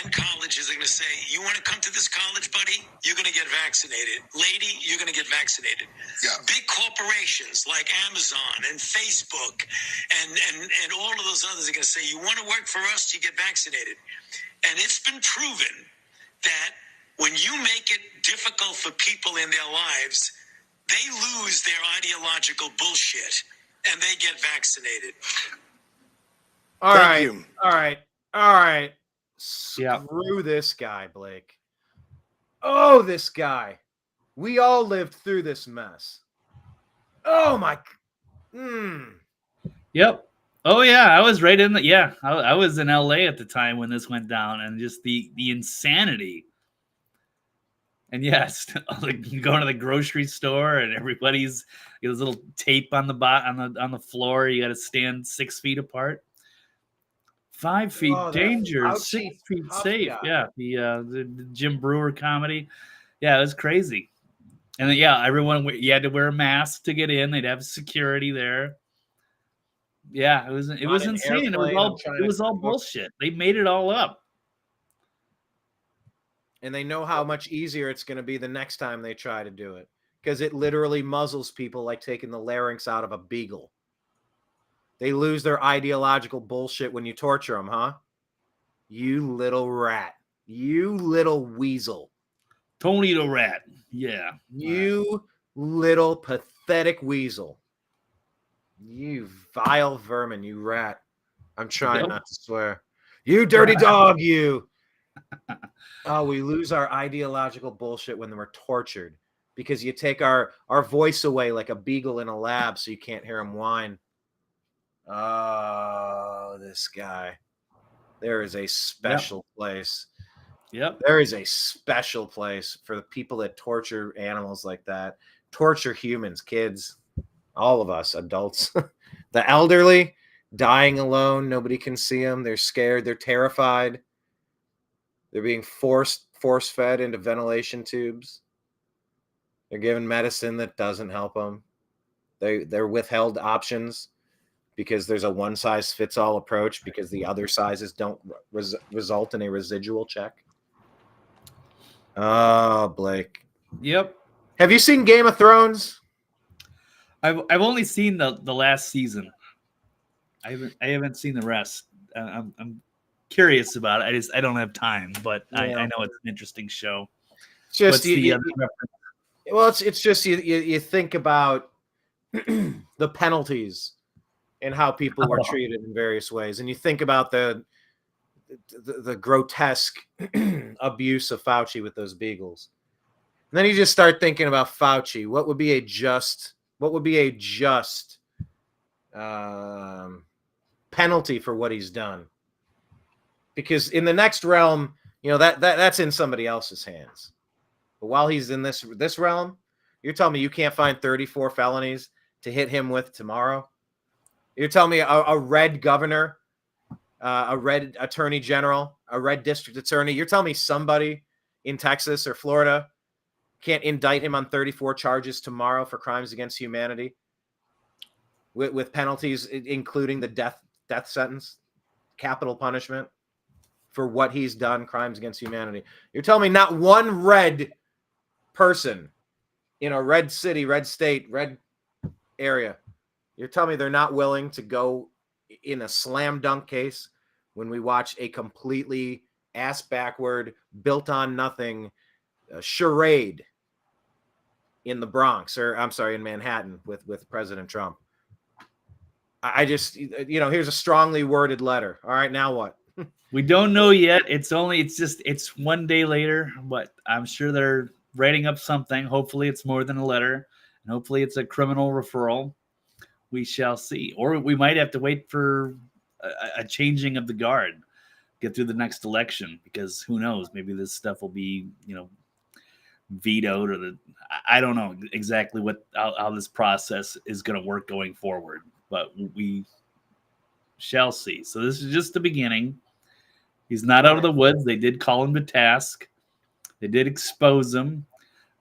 and colleges are going to say, you want to come to this college, buddy? You're going to get vaccinated. Lady, you're going to get vaccinated. Yeah. Big corporations like Amazon and Facebook and all of those others are going to say, you want to work for us, you get vaccinated. And it's been proven that when you make it difficult for people in their lives, they lose their ideological bullshit and they get vaccinated. All right. Screw this guy, Blake. Oh, this guy. We all lived through this mess. Oh, my. Yep. Oh, yeah. I was right in the. Yeah. I was in LA at the time when this went down, and just the insanity. And yes, like going to the grocery store and everybody's there's a little tape on the on the floor. You got to stand 6 feet apart. 5 feet danger, Fauci 6 feet safe. guy. Yeah, the Jim Brewer comedy. Yeah, it was crazy. And then, yeah, everyone, you had to wear a mask to get in. They'd have security there. Yeah, it was insane. It was all bullshit. They made it all up. And they know how much easier it's going to be the next time they try to do it, because it literally muzzles people like taking the larynx out of a beagle. They lose their ideological bullshit when you torture them, huh? You little rat. You little weasel. Tony the rat. Yeah. You little pathetic weasel. You vile vermin, you rat. I'm trying not to swear. You dirty dog, you. Oh, we lose our ideological bullshit when we're tortured because you take our voice away like a beagle in a lab so you can't hear him whine. Oh, this guy. There is a special place. Yep. There is a special place for the people that torture animals like that. Torture humans, kids, all of us, adults. The elderly, dying alone. Nobody can see them. They're scared. They're terrified. They're being force-fed into ventilation tubes. They're given medicine that doesn't help them. They're withheld options because there's a one-size-fits-all approach because the other sizes don't result in a residual check. Oh, Blake. Yep. Have you seen Game of Thrones? I've only seen the last season. I haven't seen the rest. I'm curious about it. I don't have time, but I know it's an interesting show. Just it's just you think about the penalties and how people were treated in various ways, and you think about the grotesque abuse of Fauci with those beagles, and then you just start thinking about Fauci. What would be a just penalty for what he's done? Because in the next realm, that's in somebody else's hands. But while he's in this realm, you're telling me you can't find 34 felonies to hit him with tomorrow? You're telling me a red governor, a red attorney general, a red district attorney, you're telling me somebody in Texas or Florida can't indict him on 34 charges tomorrow for crimes against humanity with penalties including the death sentence, capital punishment for what he's done, crimes against humanity. You're telling me not one red person in a red city, red state, red area, you're telling me they're not willing to go in a slam dunk case when we watch a completely ass backward, built on nothing charade in the Bronx, or I'm sorry, in Manhattan with President Trump. I just, here's a strongly worded letter. All right, now what? We don't know yet. It's 1 day later, but I'm sure they're writing up something. Hopefully it's more than a letter, and hopefully it's a criminal referral. We shall see. Or we might have to wait for a changing of the guard, get through the next election, because who knows? Maybe this stuff will be, vetoed, or I don't know exactly how this process is going to work going forward, but we shall see. So this is just the beginning. He's not out of the woods. They did call him to task. They did expose him.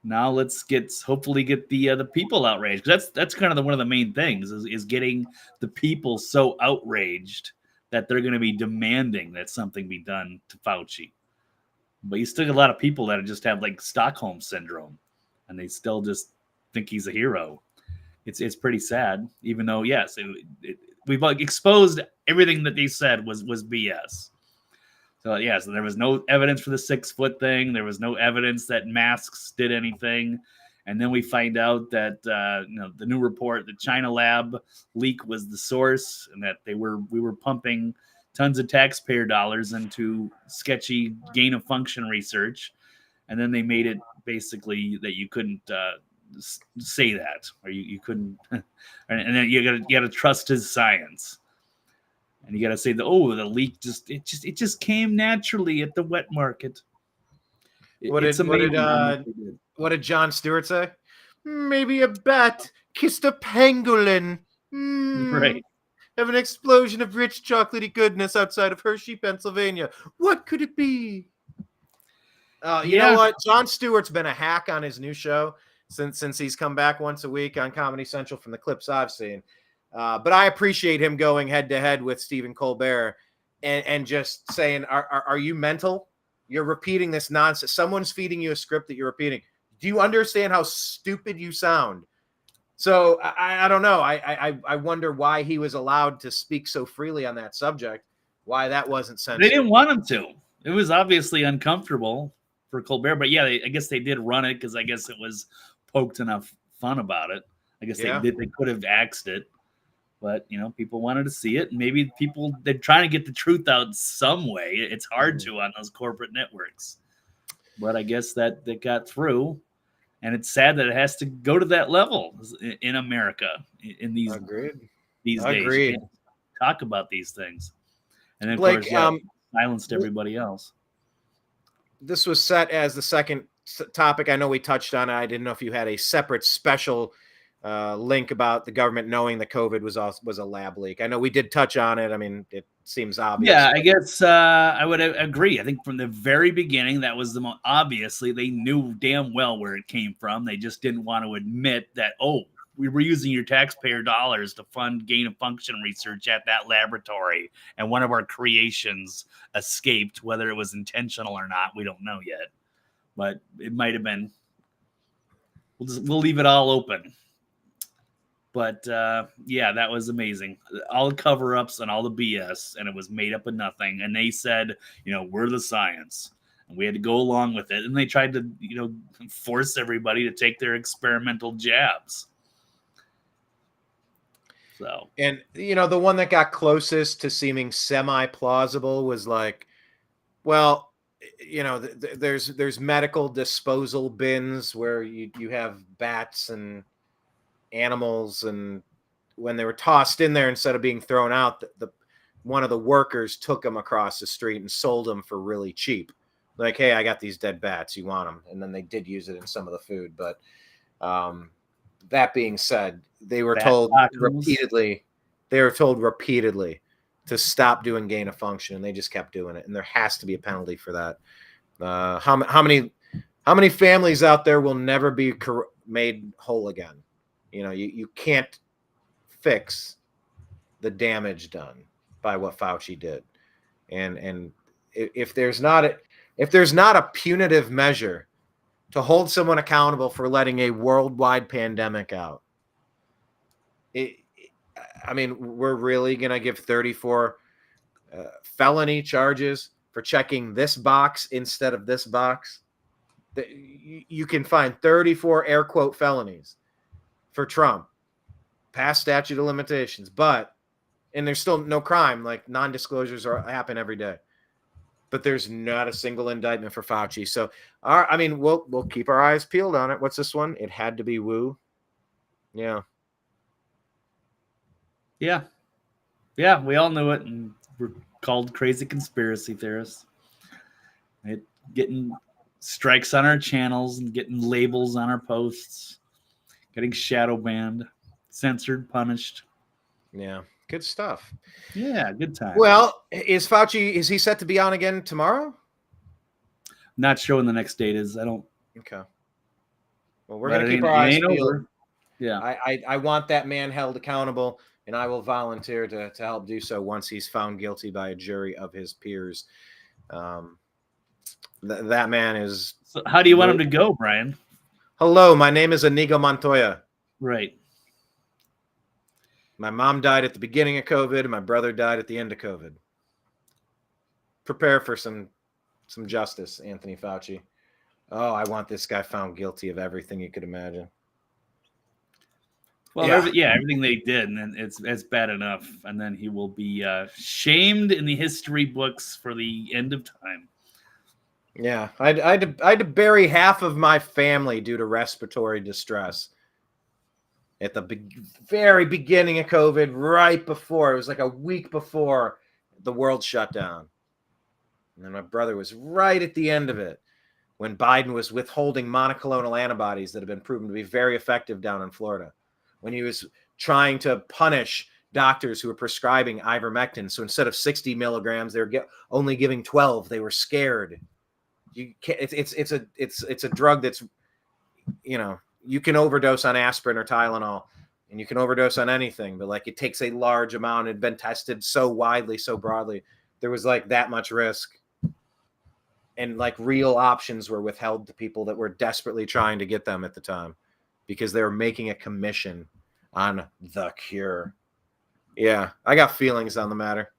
Now let's hopefully get the people outraged. That's kind of one of the main things is getting the people so outraged that they're going to be demanding that something be done to Fauci. But you still get a lot of people that just have like Stockholm syndrome, and they still just think he's a hero. It's pretty sad, even though, yes, we've exposed everything that they said was BS. So, yeah, so there was no evidence for the 6-foot thing. There was no evidence that masks did anything. And then we find out that the new report, the China lab leak was the source, and that we were pumping tons of taxpayer dollars into sketchy gain of function research. And then they made it basically that you couldn't say that, or you couldn't, and then you gotta trust his science, and you gotta say the leak just came naturally at the wet market. What did Jon Stewart say? Maybe a bat kissed a pangolin. Right. Have an explosion of rich chocolatey goodness outside of Hershey, Pennsylvania. What could it be? You know what? Jon Stewart's been a hack on his new show since he's come back once a week on Comedy Central from the clips I've seen. But I appreciate him going head to head with Stephen Colbert and just saying, are you mental? You're repeating this nonsense. Someone's feeding you a script that you're repeating. Do you understand how stupid you sound? So I don't know. I wonder why he was allowed to speak so freely on that subject, why that wasn't censored. They didn't want him to. It was obviously uncomfortable for Colbert, but yeah, I guess they did run it because I guess it was poked enough fun about it. I guess they could have axed it, but people wanted to see it, and maybe they're trying to get the truth out some way. It's hard to on those corporate networks, but I guess that got through, and it's sad that it has to go to that level in America in these days. Agreed. Talk about these things, and then Blake, of course, silenced everybody else. This was set as the second topic. I know we touched on it. I didn't know if you had a separate special link about the government knowing that COVID was a lab leak. I know we did touch on it. I mean, it seems obvious. Yeah, I guess I would agree. I think from the very beginning, that was the most obviously they knew damn well where it came from. They just didn't want to admit that, we were using your taxpayer dollars to fund gain of function research at that laboratory, and one of our creations escaped. Whether it was intentional or not, we don't know yet, but it might have been. We'll leave it all open. But that was amazing. All the cover-ups and all the BS, and it was made up of nothing. And they said, we're the science, and we had to go along with it. And they tried to, force everybody to take their experimental jabs. So, and the one that got closest to seeming semi-plausible was like, well, there's medical disposal bins where you have bats and animals, and when they were tossed in there, instead of being thrown out, one of the workers took them across the street and sold them for really cheap. Like, hey, I got these dead bats, you want them? And then they did use it in some of the food. But that being said, they were told repeatedly to stop doing gain of function, and they just kept doing it. And there has to be a penalty for that. How many families out there will never be made whole again? You can't fix the damage done by what Fauci did. And if there's not a punitive measure to hold someone accountable for letting a worldwide pandemic out, we're really going to give 34 felony charges for checking this box instead of this box. You can find 34 air quote felonies for Trump, past statute of limitations, and there's still no crime. Like, non-disclosures happen every day, but there's not a single indictment for Fauci. So, we'll keep our eyes peeled on it. What's this one? It had to be Wu. Yeah. We all knew it, and we're called crazy conspiracy theorists. Getting strikes on our channels and getting labels on our posts. Getting shadow banned, censored, punished. Yeah, good stuff. Yeah, good time. Well, is he set to be on again tomorrow? Not sure when the next date is. I don't. Okay. Well, we're going to keep our eyes peeled. Yeah. I want that man held accountable and I will volunteer to help do so once he's found guilty by a jury of his peers. That man is. So how do you want him to go, Brian? Hello, my name is Inigo Montoya. Right. My mom died at the beginning of COVID, and my brother died at the end of COVID. Prepare for some justice, Anthony Fauci. Oh, I want this guy found guilty of everything you could imagine. Well, everything they did, and then it's bad enough, and then he will be shamed in the history books for the end of time. Yeah, I had to bury half of my family due to respiratory distress at the very beginning of COVID, right before. It was like a week before the world shut down. And then my brother was right at the end of it when Biden was withholding monoclonal antibodies that have been proven to be very effective down in Florida. When he was trying to punish doctors who were prescribing ivermectin. So instead of 60 milligrams, they were only giving 12. They were scared. You can't, it's a drug that's, you can overdose on aspirin or Tylenol, and you can overdose on anything, but like it takes a large amount. It had been tested so widely, so broadly. There was like that much risk, and like real options were withheld to people that were desperately trying to get them at the time because they were making a commission on the cure. Yeah, I got feelings on the matter.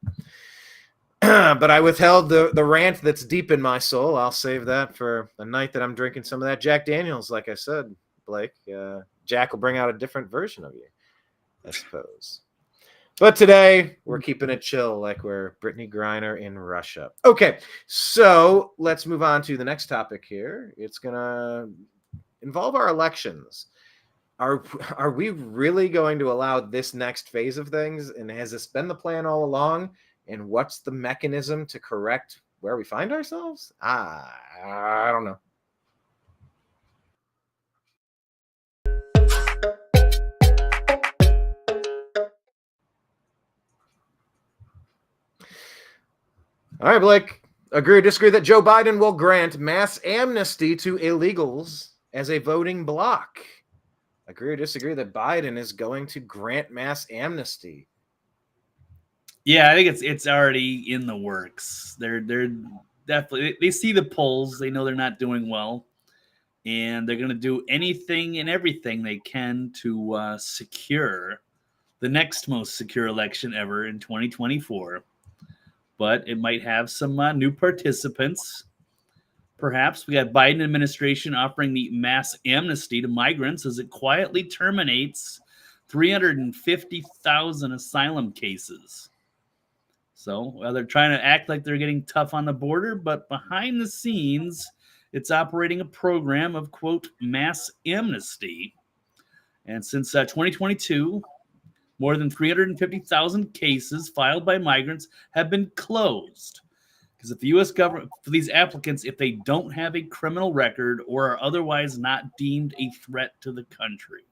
But I withheld the rant that's deep in my soul. I'll save that for a night that I'm drinking some of that Jack Daniels, like I said, Blake. Jack will bring out a different version of you, I suppose. But today, we're keeping it chill like we're Brittany Griner in Russia. Okay, so let's move on to the next topic here. It's going to involve our elections. Are we really going to allow this next phase of things? And has this been the plan all along? And what's the mechanism to correct where we find ourselves? I don't know. All right, Blake. Agree or disagree that Joe Biden will grant mass amnesty to illegals as a voting bloc? Agree or disagree that Biden is going to grant mass amnesty? Yeah, I think it's already in the works. They're definitely, they see the polls. They know they're not doing well, and they're going to do anything and everything they can to secure the next most secure election ever in 2024. But it might have some new participants. Perhaps we got Biden administration offering the mass amnesty to migrants as it quietly terminates 350,000 asylum cases. So they're trying to act like they're getting tough on the border, but behind the scenes, it's operating a program of, quote, mass amnesty. And since 2022, more than 350,000 cases filed by migrants have been closed. Because if the U.S. government, for these applicants, if they don't have a criminal record or are otherwise not deemed a threat to the country.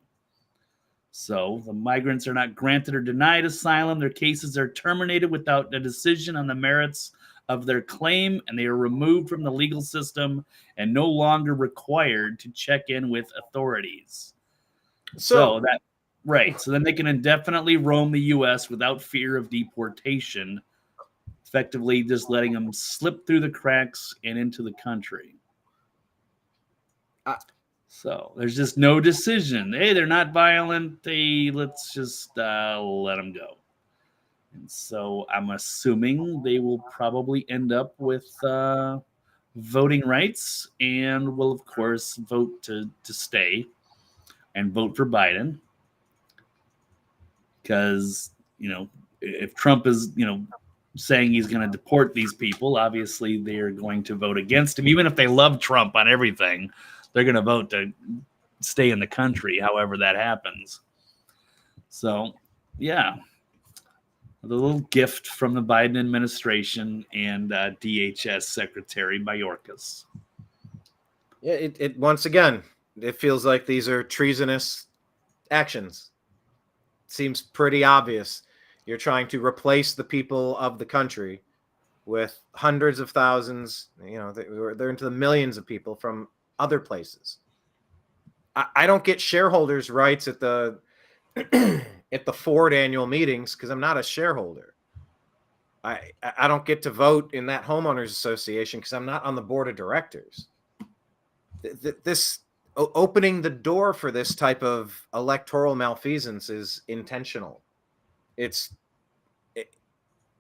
So the migrants are not granted or denied asylum. Their cases are terminated without a decision on the merits of their claim, and they are removed from the legal system and no longer required to check in with authorities. So then they can indefinitely roam the U.S. without fear of deportation, effectively just letting them slip through the cracks and into the country. So there's just no decision. Hey, they're not violent. Let's just let them go. And so I'm assuming they will probably end up with voting rights and will, of course, vote to stay and vote for Biden. Because, if Trump is, saying he's going to deport these people, obviously they're going to vote against him. Even if they love Trump on everything, they're going to vote to stay in the country, however that happens. So, yeah, the little gift from the Biden administration and DHS Secretary Mayorkas. Yeah, it once again, it feels like these are treasonous actions. Seems pretty obvious. You're trying to replace the people of the country with hundreds of thousands. They're into the millions of people from other places. I don't get shareholders' rights at the at the Ford annual meetings because I'm not a shareholder. I don't get to vote in that homeowners association because I'm not on the board of directors. This opening the door for this type of electoral malfeasance is intentional.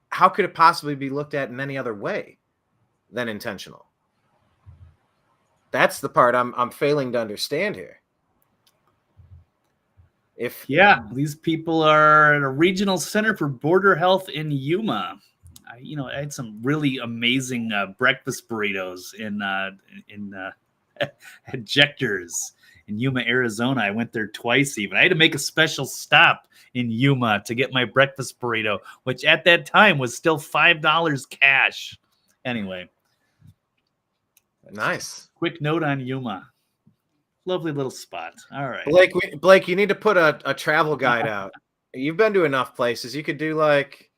How could it possibly be looked at in any other way than intentional? That's the part I'm failing to understand here. These people are at a regional center for border health in Yuma. I had some really amazing breakfast burritos in Ejectors in Yuma, Arizona. I went there twice even. I had to make a special stop in Yuma to get my breakfast burrito, which at that time was still $5 cash. Anyway. Nice. Quick note on Yuma. Lovely little spot. All right. Blake, you need to put a travel guide out. You've been to enough places. You could do like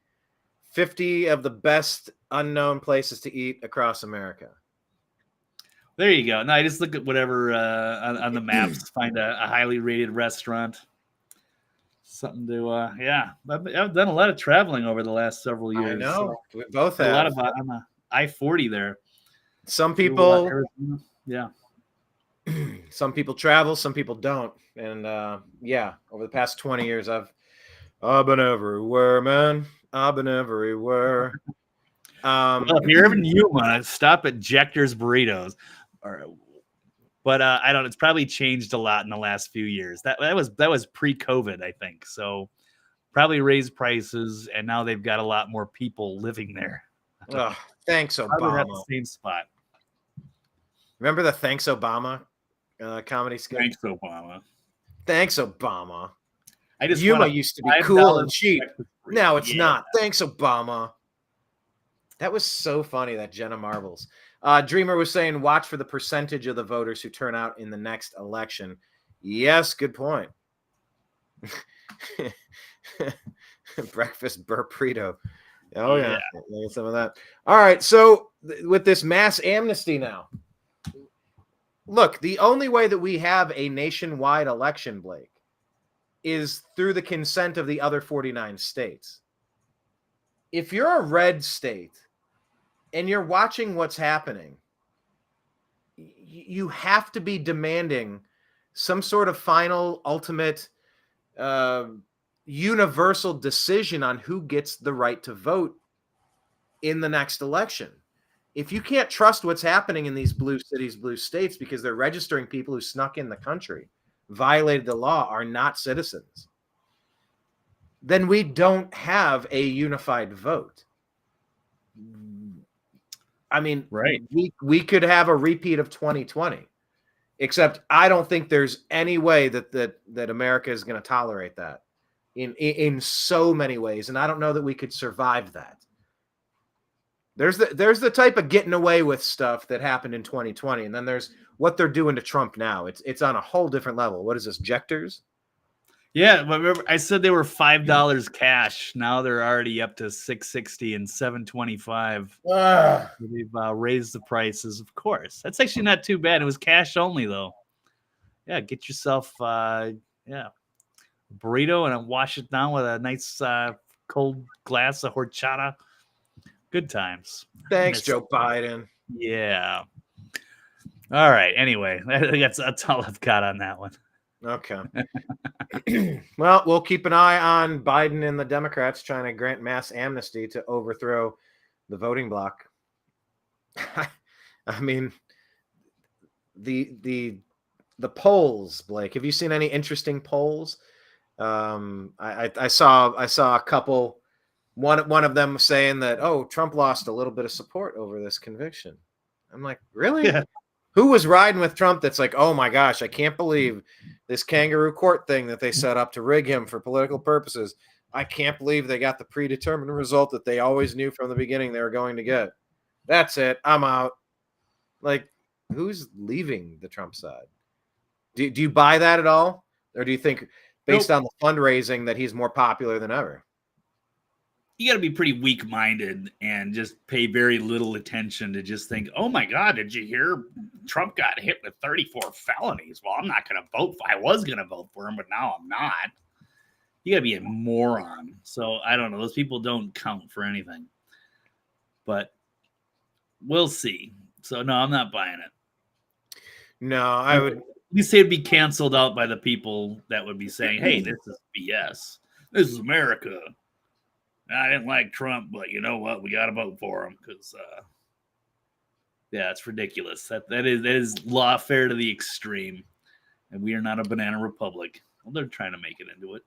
50 of the best unknown places to eat across America. There you go. No, I just look at whatever on the maps, find a highly rated restaurant. Something to, I've done a lot of traveling over the last several years. I know. So we both have. A lot of on the I-40 there. Some people, some people travel, some people don't. And over the past 20 years, I've been everywhere, man. I've been everywhere. Well, if you're ever in Yuma, stop at Ejector's Burritos. But I don't. It's probably changed a lot in the last few years. That was pre-COVID, I think. So probably raised prices, and now they've got a lot more people living there. Oh, thanks, Obama. Probably at the same spot. Remember the Thanks Obama comedy skit? Thanks, Obama. Thanks, Obama. Yuma used to be cool and cheap. Now it's not. Thanks, Obama. That was so funny, that Jenna Marbles. Dreamer was saying, watch for the percentage of the voters who turn out in the next election. Yes, good point. Breakfast burrito. Oh, yeah. Some of that. All right. So with this mass amnesty now, look, the only way that we have a nationwide election, Blake, is through the consent of the other 49 states. If you're a red state and you're watching what's happening, you have to be demanding some sort of final, ultimate, universal decision on who gets the right to vote in the next election. If you can't trust what's happening in these blue cities, blue states, because they're registering people who snuck in the country, violated the law, are not citizens, then we don't have a unified vote. I mean, right. We could have a repeat of 2020, except I don't think there's any way that America is going to tolerate that in so many ways. And I don't know that we could survive that. There's the type of getting away with stuff that happened in 2020. And then there's what they're doing to Trump now. It's on a whole different level. What is this, Ejectors? Yeah, but remember, I said they were $5 cash. Now they're already up to $6.60 and $7.25. They've raised the prices, of course. That's actually not too bad. It was cash only, though. Yeah, get yourself a burrito and wash it down with a nice cold glass of horchata. Good times. Thanks, Joe Biden. Yeah. All right. Anyway, that's all I've got on that one. Okay. Well, we'll keep an eye on Biden and the Democrats trying to grant mass amnesty to overthrow the voting bloc. I mean, the polls, Blake. Have you seen any interesting polls? I saw a couple. One of them saying that, Trump lost a little bit of support over this conviction. I'm like, really? Yeah. Who was riding with Trump that's like, oh my gosh, I can't believe this kangaroo court thing that they set up to rig him for political purposes. I can't believe they got the predetermined result that they always knew from the beginning they were going to get. That's it. I'm out. Like, who's leaving the Trump side? Do you buy that at all? Or do you think based on the fundraising that he's more popular than ever? You got to be pretty weak-minded and just pay very little attention to just think, oh, my God, did you hear Trump got hit with 34 felonies? Well, I'm not going to vote. I was going to vote for him, but now I'm not. You got to be a moron. So I don't know. Those people don't count for anything. But we'll see. So no, I'm not buying it. No, I would. At least they'd be canceled out by the people that would be saying, "Hey, this is BS. This is America. I didn't like Trump, but you know what? We got to vote for him because, yeah, it's ridiculous. That is lawfare to the extreme, and we are not a banana republic. Well, they're trying to make it into it."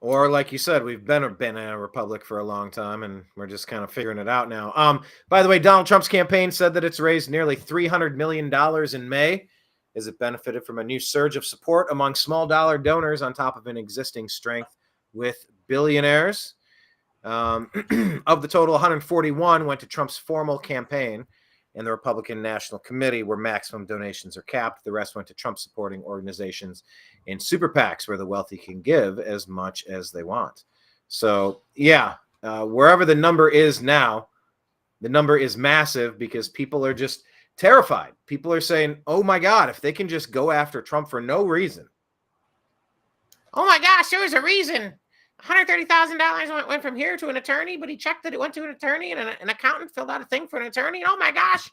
Or like you said, we've been a banana republic for a long time, and we're just kind of figuring it out now. By the way, Donald Trump's campaign said that it's raised nearly $300 million in May, as it benefited from a new surge of support among small dollar donors on top of an existing strength with billionaires. Of the total, 141 went to Trump's formal campaign and the Republican National Committee, where maximum donations are capped. The rest went to Trump supporting organizations and super PACs, where the wealthy can give as much as they want. So, yeah, wherever the number is now, the number is massive because people are just terrified. People are saying, oh my God, if they can just go after Trump for no reason. Oh my gosh, there was a reason. $130,000 went from here to an attorney, but he checked that it went to an attorney, and an accountant filled out a thing for an attorney. And oh my gosh,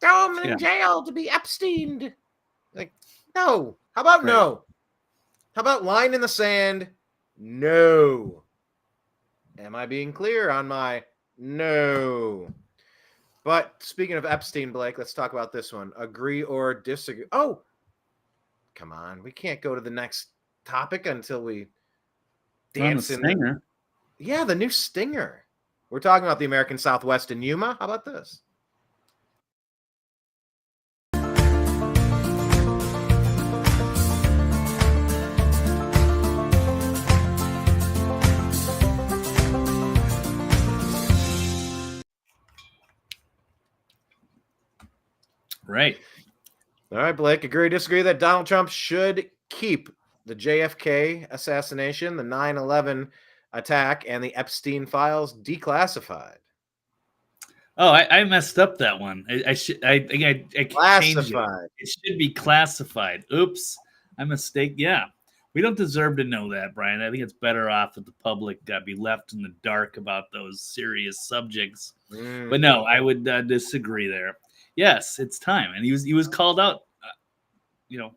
throw him in jail to be Epstein. Like, no. How about no? How about line in the sand? No. Am I being clear on my no? But speaking of Epstein, Blake, let's talk about this one. Agree or disagree? Oh, come on. We can't go to the next topic until we dance in Stinger. Yeah, the new Stinger. We're talking about the American Southwest in Yuma. How about this? Right. All right, Blake, agree or disagree that Donald Trump should keep the JFK assassination, the 9/11 attack, and the Epstein files declassified? Oh, I messed up that one. I think I changed it. It should be classified. Oops, I mistake. Yeah, we don't deserve to know that, Brian. I think it's better off that the public be left in the dark about those serious subjects. But no, I would disagree there. Yes, it's time, and he was called out.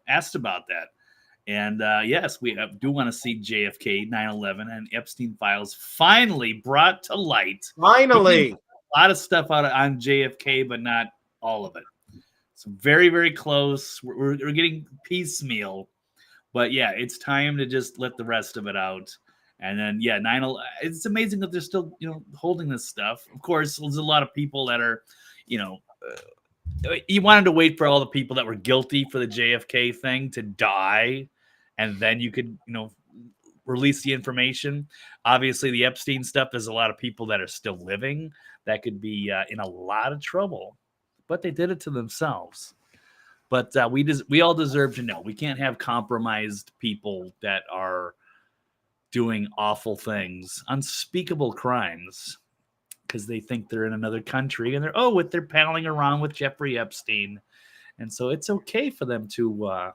Asked about that. And yes, we do want to see JFK, 9/11, and Epstein files finally brought to light. Finally. A lot of stuff out on JFK, but not all of it. It's very, very close. We're getting piecemeal. But yeah, it's time to just let the rest of it out. And then, yeah, 9/11. It's amazing that they're still, holding this stuff. Of course, there's a lot of people that are, you wanted to wait for all the people that were guilty for the JFK thing to die, and then you could, release the information. Obviously, the Epstein stuff, there's a lot of people that are still living that could be in a lot of trouble, but they did it to themselves. But we all deserve to know. We can't have compromised people that are doing awful things, unspeakable crimes, because they think they're in another country and they're palling around with Jeffrey Epstein. And so it's okay for them to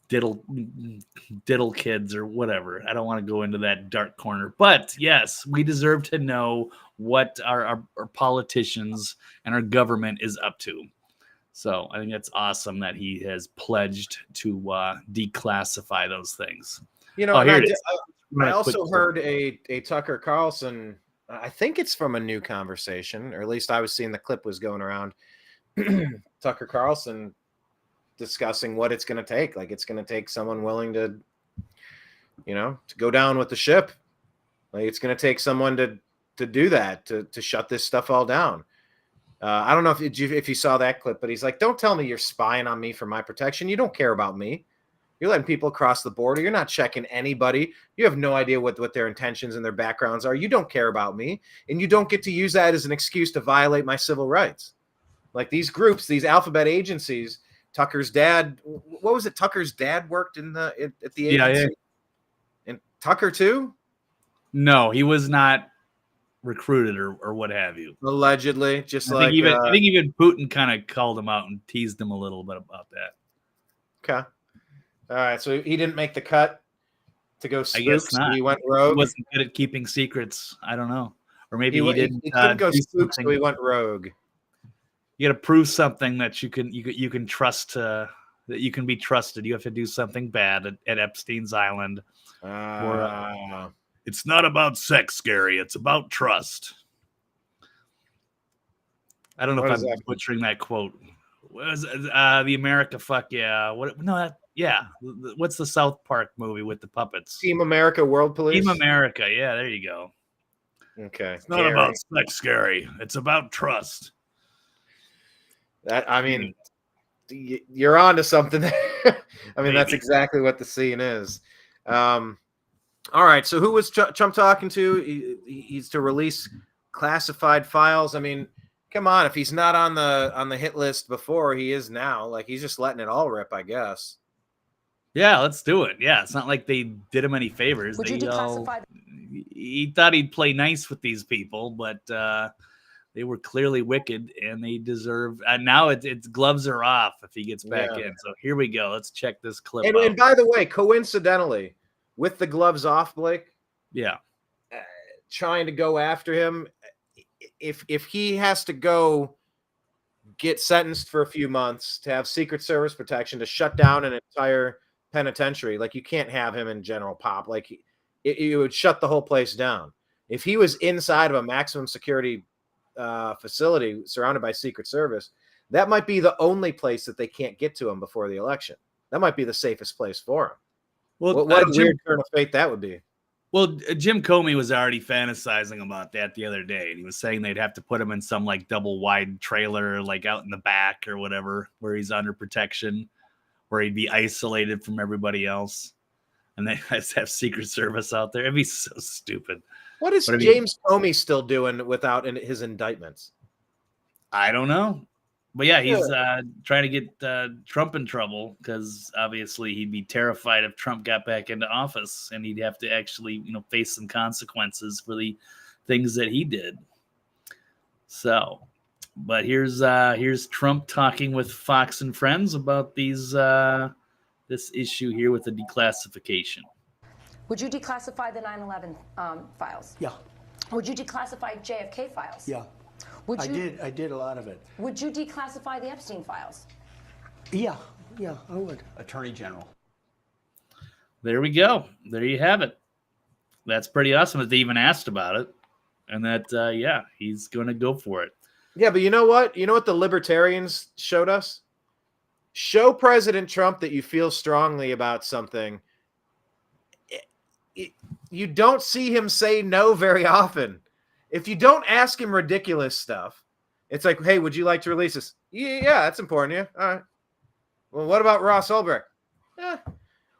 diddle kids or whatever. I don't want to go into that dark corner. But yes, we deserve to know what our politicians and our government is up to. So I think it's awesome that he has pledged to declassify those things. I also heard a Tucker Carlson, I think it's from A New Conversation, or at least I was seeing the clip was going around. Tucker Carlson discussing what it's going to take. Like, it's going to take someone willing to, to go down with the ship. Like, it's going to take someone to do that, to shut this stuff all down. I don't know if you saw that clip, but he's like, don't tell me you're spying on me for my protection. You don't care about me. You're letting people cross the border. You're not checking anybody. You have no idea what their intentions and their backgrounds are. You don't care about me. And you don't get to use that as an excuse to violate my civil rights. Like, these groups, these alphabet agencies, Tucker's dad, what was it? Tucker's dad worked at the agency? Yeah. And Tucker too? No, he was not recruited or what have you. Allegedly. I think even Putin kind of called him out and teased him a little bit about that. Okay. All right, so he didn't make the cut to go spook. I guess not. So he went rogue. He wasn't good at keeping secrets. I don't know, or maybe he didn't. He couldn't go spook, something. so he went rogue. You got to prove something that you can trust. That you can be trusted. You have to do something bad at Epstein's Island. It's not about sex, Gary. It's about trust. I don't know if I'm butchering that quote. Was the America fuck yeah? What? No, yeah. What's the South Park movie with the puppets? Team America, World Police. Team America. Yeah, there you go. Okay. It's not about sex, Gary. It's about trust. You're on to something there. That's exactly what the scene is. All right. So who was Trump talking to? He's to release classified files. I mean, come on. If he's not on the hit list before, he is now. Like, he's just letting it all rip, I guess. Yeah, let's do it. Yeah, it's not like they did him any favors. Would you declassify? He thought he'd play nice with these people, but they were clearly wicked, and they deserve. Now it's gloves are off if he gets back in. So here we go. Let's check this clip out. And by the way, coincidentally, with the gloves off, Blake. Yeah. Trying to go after him. If he has to go get sentenced for a few months to have Secret Service protection to shut down an entire penitentiary, like, you can't have him in general pop. Like, it would shut the whole place down. If he was inside of a maximum security facility surrounded by Secret Service, that might be the only place that they can't get to him before the election. That might be the safest place for him. Well, what a weird turn of fate that would be. Well, Jim Comey was already fantasizing about that the other day, and he was saying they'd have to put him in some like double wide trailer, like out in the back or whatever, where he's under protection, where he'd be isolated from everybody else, and they have Secret Service out there. It'd be so stupid. What is James Comey still doing without his indictments? I don't know. But yeah, he's trying to get Trump in trouble because obviously he'd be terrified if Trump got back into office, and he'd have to actually, face some consequences for the things that he did. So, but here's Trump talking with Fox and Friends about this issue here with the declassification. Would you declassify the 9/11 files? Yeah. Would you declassify JFK files? Yeah. I did a lot of it. Would you declassify the Epstein files? Yeah, I would. Attorney General. There we go. There you have it. That's pretty awesome that they even asked about it, and that he's going to go for it. Yeah, but you know what? You know what the libertarians showed us? Show President Trump that you feel strongly about something. You don't see him say no very often. If you don't ask him ridiculous stuff, it's like, hey, would you like to release this? Yeah, that's important. Yeah. All right. Well, what about Ross Ulbricht? Yeah.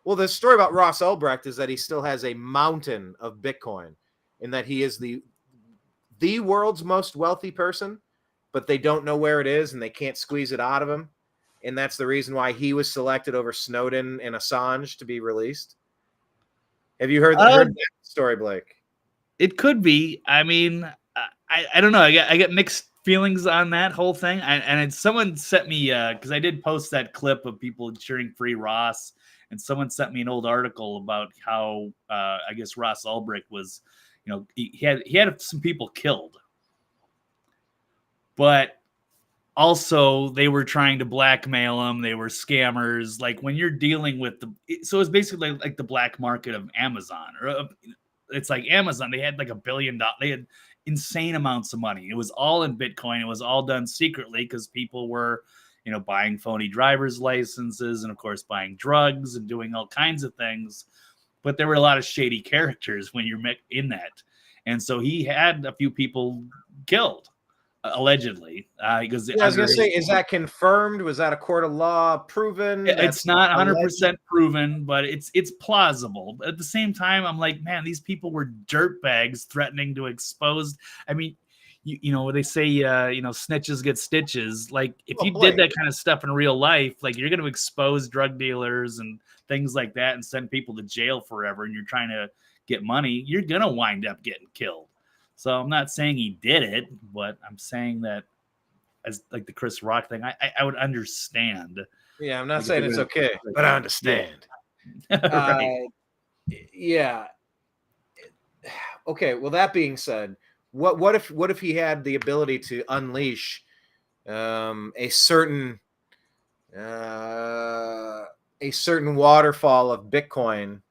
Well, the story about Ross Ulbricht is that he still has a mountain of Bitcoin, and that he is the world's most wealthy person, but they don't know where it is and they can't squeeze it out of him. And that's the reason why he was selected over Snowden and Assange to be released. Have you heard that story, Blake? It could be. I mean, I don't know. I get mixed feelings on that whole thing. And someone sent me, because I did post that clip of people cheering free Ross, and someone sent me an old article about how I guess Ross Ulbricht was, he had some people killed, but also they were trying to blackmail him. They were scammers. Like, when you're dealing with so it's basically like the black market of Amazon, or it's like Amazon. They had like $1 billion. They had insane amounts of money. It was all in Bitcoin. It was all done secretly because people were, buying phony driver's licenses and, of course, buying drugs and doing all kinds of things. But there were a lot of shady characters when you're in that. And so he had a few people killed, allegedly. Because I was going to say, is that confirmed? Was that a court of law proven? It's not 100% proven, but it's plausible. But at the same time, I'm like, man, these people were dirtbags threatening to expose. I mean, they say, snitches get stitches. Like, if you did that kind of stuff in real life, like, you're going to expose drug dealers and things like that and send people to jail forever, and you're trying to get money, you're going to wind up getting killed. So I'm not saying he did it, but I'm saying that as like the Chris Rock thing, I would understand. Yeah, I'm not saying it's okay, but I understand. Right. Yeah. Okay. Well, that being said, what if he had the ability to unleash a certain waterfall of Bitcoin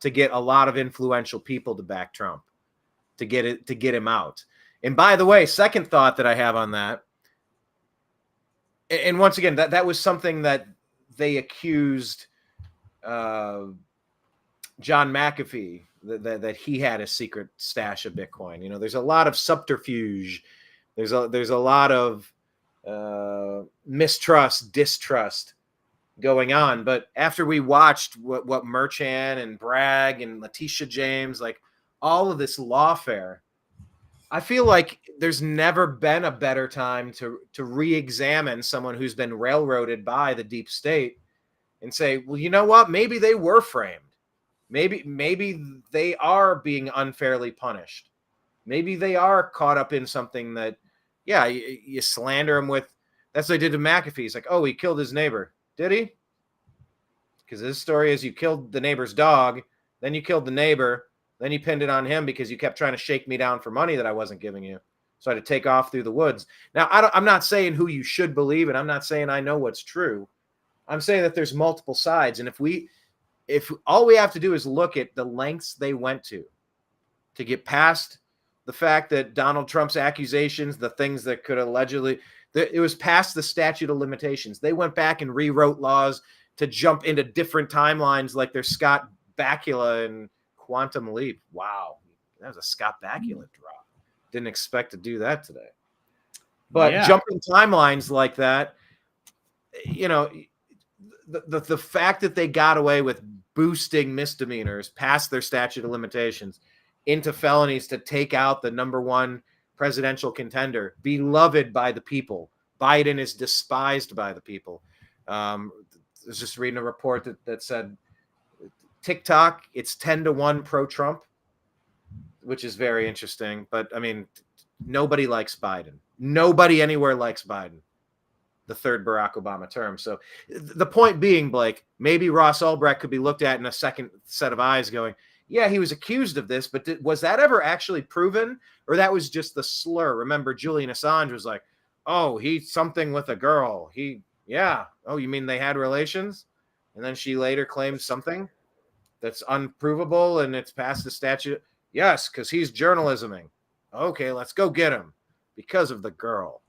to get a lot of influential people to back Trump, to get him out? And by the way, second thought that I have on that, and once again, that was something that they accused John McAfee, that he had a secret stash of Bitcoin. You know, there's a lot of subterfuge. There's a lot of mistrust, distrust going on. But after we watched what Merchan and Bragg and Letitia James, like all of this lawfare, I feel like there's never been a better time to re-examine someone who's been railroaded by the deep state and say, well, you know what? Maybe they were framed. Maybe they are being unfairly punished. Maybe they are caught up in something that, yeah, you slander him with. That's what they did to McAfee. It's like, oh, he killed his neighbor. Did he? Because his story is you killed the neighbor's dog, then you killed the neighbor, then you pinned it on him because you kept trying to shake me down for money that I wasn't giving you. So I had to take off through the woods. Now, I'm not saying who you should believe, and I'm not saying I know what's true. I'm saying that there's multiple sides. And if all we have to do is look at the lengths they went to get past the fact that Donald Trump's accusations, the things that could allegedly, it was past the statute of limitations. They went back and rewrote laws to jump into different timelines, like there's Scott Bakula and Quantum Leap. Wow. That was a Scott Bakula drop. Didn't expect to do that today. But Yeah. jumping timelines like that, you know, the fact that they got away with boosting misdemeanors past their statute of limitations into felonies to take out the number one presidential contender, beloved by the people. Biden is despised by the people. I was just reading a report that said TikTok, it's 10-1 pro-Trump, which is very interesting. But I mean, nobody likes Biden. Nobody anywhere likes Biden, the third Barack Obama term. So the point being, Blake, maybe Ross Ulbricht could be looked at in a second set of eyes going, yeah, he was accused of this, but was that ever actually proven? Or that was just the slur? Remember, Julian Assange was like, oh, he's something with a girl. Yeah. Oh, you mean they had relations? And then she later claimed something that's unprovable and it's past the statute. Yes, because he's journalisming. Okay, let's go get him because of the girl.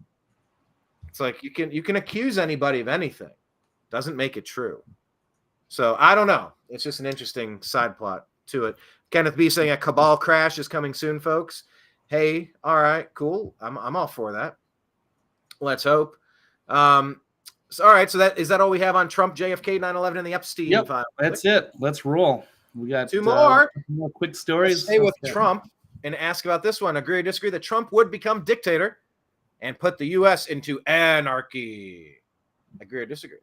It's like you can accuse anybody of anything. Doesn't make it true. So I don't know. It's just an interesting side plot to it. Kenneth B saying a cabal crash is coming soon, folks. Hey, all right, cool. I'm all for that. Let's hope. So, all right, so is that all we have on Trump, JFK, 9/11, and the Epstein file? That's it. Let's roll. We got two more quick stories. Let's stay with Trump and ask about this one. Agree or disagree that Trump would become dictator and put the U.S. into anarchy? Agree or disagree?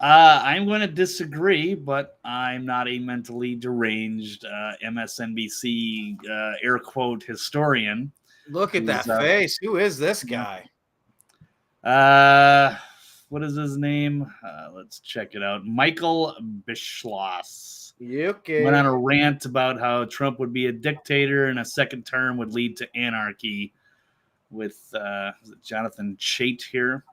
I'm going to disagree, but I'm not a mentally deranged MSNBC air quote historian. Look at that face. Who is this guy? What is his name? Let's check it out. Michael Beschloss. Okay. Went on a rant about how Trump would be a dictator and a second term would lead to anarchy with Jonathan Chait here.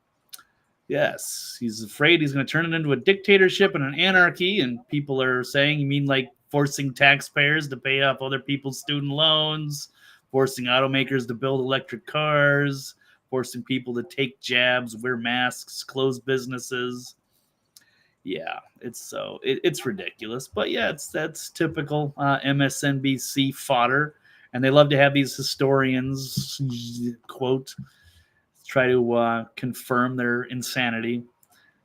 Yes, he's afraid he's going to turn it into a dictatorship and an anarchy, and people are saying, you mean like forcing taxpayers to pay off other people's student loans, forcing automakers to build electric cars, forcing people to take jabs, wear masks, close businesses. Yeah, it's ridiculous. But yeah, that's typical MSNBC fodder, and they love to have these historians quote try to confirm their insanity,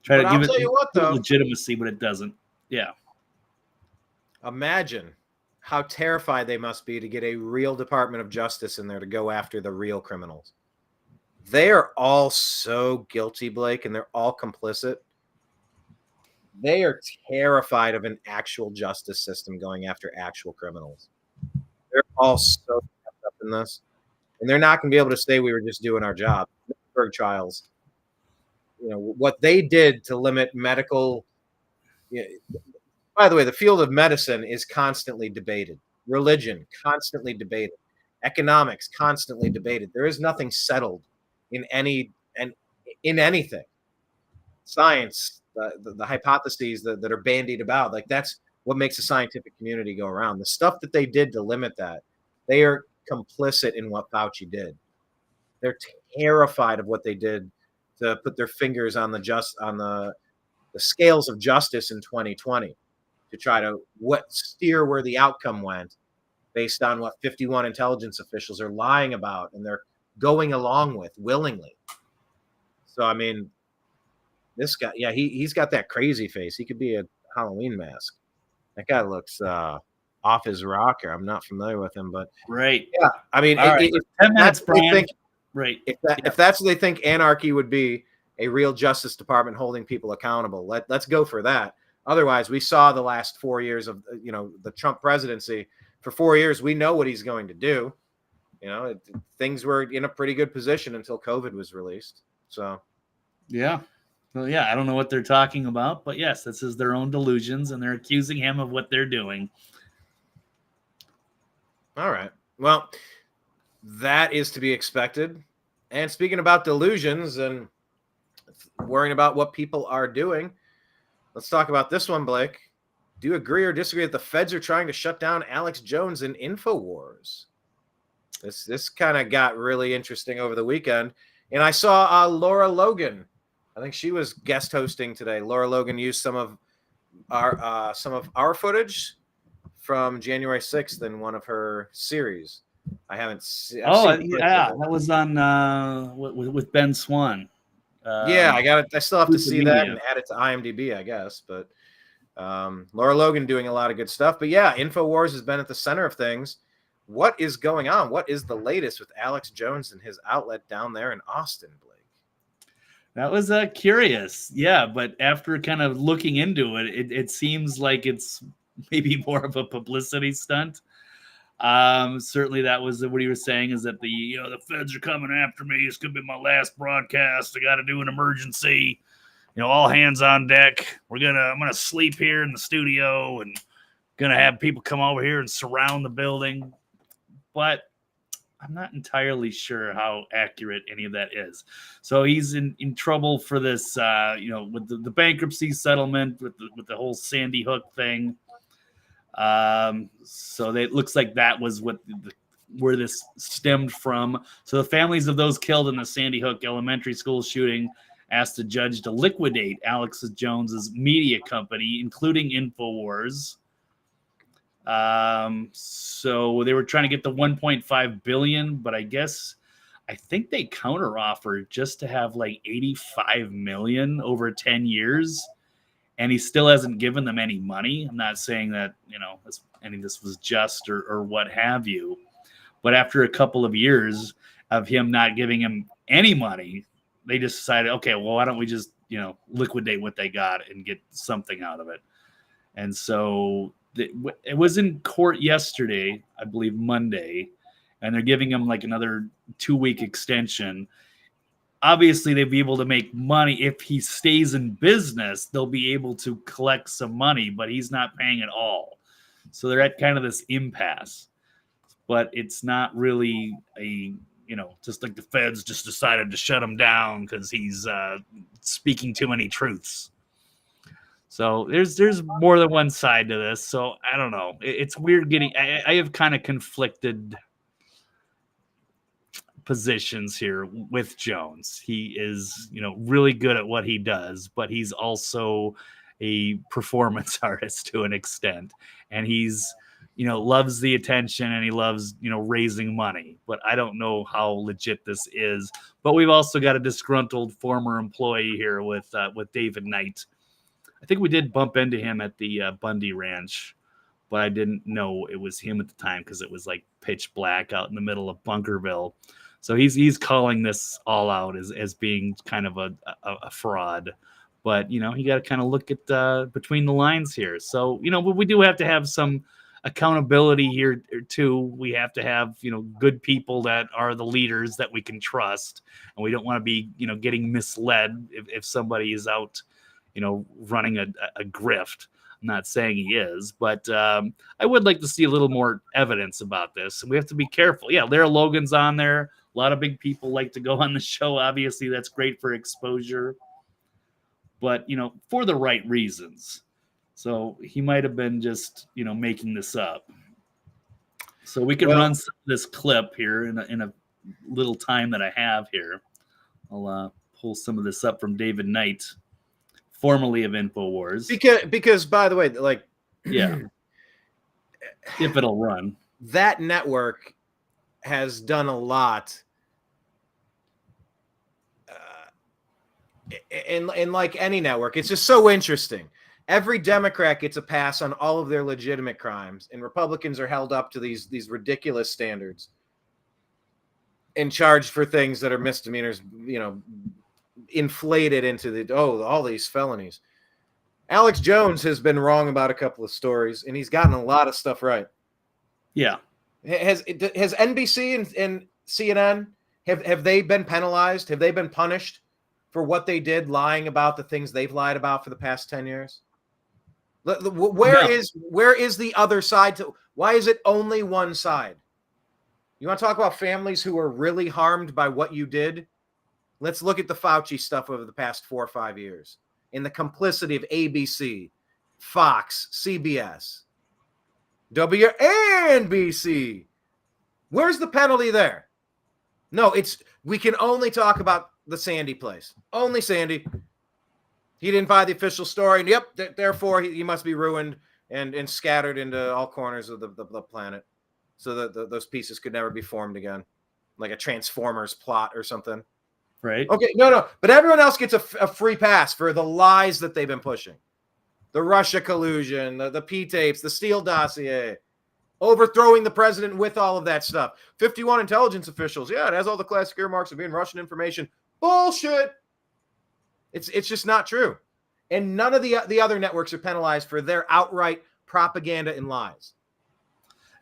try to give it legitimacy, but it doesn't. Yeah. Imagine how terrified they must be to get a real Department of Justice in there to go after the real criminals. They are all so guilty, Blake, and they're all complicit. They are terrified of an actual justice system going after actual criminals. They're all so wrapped up in this. And they're not going to be able to say we were just doing our job. Nuremberg trials, you know, what they did to limit medical, By the way, the field of medicine is constantly debated. Religion, constantly debated. Economics, constantly debated. There is nothing settled in anything. Science, the hypotheses that are bandied about, like that's what makes the scientific community go around. The stuff that they did to limit that, they are complicit in what Fauci did. They're terrified of what they did to put their fingers on the scales of justice in 2020 to try to steer where the outcome went based on what 51 intelligence officials are lying about and they're going along with willingly. So, I mean, this guy, yeah, he's got that crazy face. He could be a Halloween mask. That guy looks off his rocker. I'm not familiar with him, but right. Yeah, I mean, right. 10 minutes, Brian. Right. If that's what they think anarchy would be, a real Justice Department holding people accountable, let's go for that. Otherwise, we saw the last 4 years of the Trump presidency. For 4 years, we know what he's going to do. Things were in a pretty good position until COVID was released. So, yeah. Well, yeah, I don't know what they're talking about, but yes, this is their own delusions, and they're accusing him of what they're doing. All right. Well, that is to be expected. And speaking about delusions and worrying about what people are doing, let's talk about this one, Blake. Do you agree or disagree that the feds are trying to shut down Alex Jones and Infowars? This kind of got really interesting over the weekend. And I saw Laura Logan. I think she was guest hosting today. Laura Logan used some of our footage from January 6th in one of her series. I haven't seen. Yeah, that was on with Ben Swan. Yeah, I still have to see that and add it to IMDb, I guess. But Laura Logan doing a lot of good stuff. But yeah, Infowars has been at the center of things. What is going on? What is the latest with Alex Jones and his outlet down there in Austin, Blake? That was curious. Yeah, but after kind of looking into it, it seems like it's maybe more of a publicity stunt. Certainly that was what he was saying, is that the feds are coming after me. It's gonna be my last broadcast. I got to do an emergency. All hands on deck. I'm gonna sleep here in the studio and gonna have people come over here and surround the building. But I'm not entirely sure how accurate any of that is. So he's in trouble for this, with the bankruptcy settlement, with the whole Sandy Hook thing. So it looks like that was where this stemmed from. So the families of those killed in the Sandy Hook elementary school shooting asked the judge to liquidate Alex Jones's media company, including Infowars. So they were trying to get the 1.5 billion, but I think they counteroffered just to have like 85 million over 10 years. And he still hasn't given them any money. I'm not saying that, any of this was just or what have you. But after a couple of years of him not giving him any money, they just decided, okay, well, why don't we just, liquidate what they got and get something out of it? And so it was in court yesterday, I believe Monday, and they're giving him like another 2-week extension. Obviously, they'll be able to make money. If he stays in business, they'll be able to collect some money, but he's not paying at all. So they're at kind of this impasse. But it's not really just like the feds just decided to shut him down because he's speaking too many truths. So there's more than one side to this. So I don't know. It's weird I have kind of conflicted positions here with Jones. He is, really good at what he does, but he's also a performance artist to an extent. And he's, loves the attention and he loves, raising money. But I don't know how legit this is. But we've also got a disgruntled former employee here with David Knight. I think we did bump into him at the Bundy Ranch, but I didn't know it was him at the time because it was like pitch black out in the middle of Bunkerville. So he's calling this all out as being kind of a fraud. But, you got to kind of look at between the lines here. So, but we do have to have some accountability here too. We have to have, good people that are the leaders that we can trust. And we don't want to be, getting misled if somebody is out, running a grift. I'm not saying he is, but I would like to see a little more evidence about this. And we have to be careful. Yeah, Lara Logan's on there. A lot of big people like to go on the show. Obviously, that's great for exposure. But, for the right reasons. So he might have been just, making this up. So we can run this clip here in a little time that I have here. I'll pull some of this up from David Knight, formerly of Infowars. Because by the way, yeah, if it'll run, that network has done a lot. In like any network, it's just so interesting. Every Democrat gets a pass on all of their legitimate crimes, and Republicans are held up to these ridiculous standards and charged for things that are misdemeanors, inflated into all these felonies. Alex Jones has been wrong about a couple of stories, and he's gotten a lot of stuff right. Yeah. Has NBC and CNN, have they been penalized? Have they been punished for what they did, lying about the things they've lied about for the past 10 years? Where is the other side? Why is it only one side? You want to talk about families who are really harmed by what you did? Let's look at the Fauci stuff over the past 4 or 5 years and the complicity of ABC, Fox, CBS, WNBC. Where's the penalty there? No, we can only talk about the Sandy place. Only Sandy. He didn't buy the official story. And yep, therefore he must be ruined and scattered into all corners of the planet, so that those pieces could never be formed again, like a Transformers plot or something. Right. Okay. No. But everyone else gets a free pass for the lies that they've been pushing. The Russia collusion, the P-tapes, the Steele dossier, overthrowing the president with all of that stuff. 51 intelligence officials. Yeah, it has all the classic earmarks of being Russian information. Bullshit. It's just not true. And none of the other networks are penalized for their outright propaganda and lies.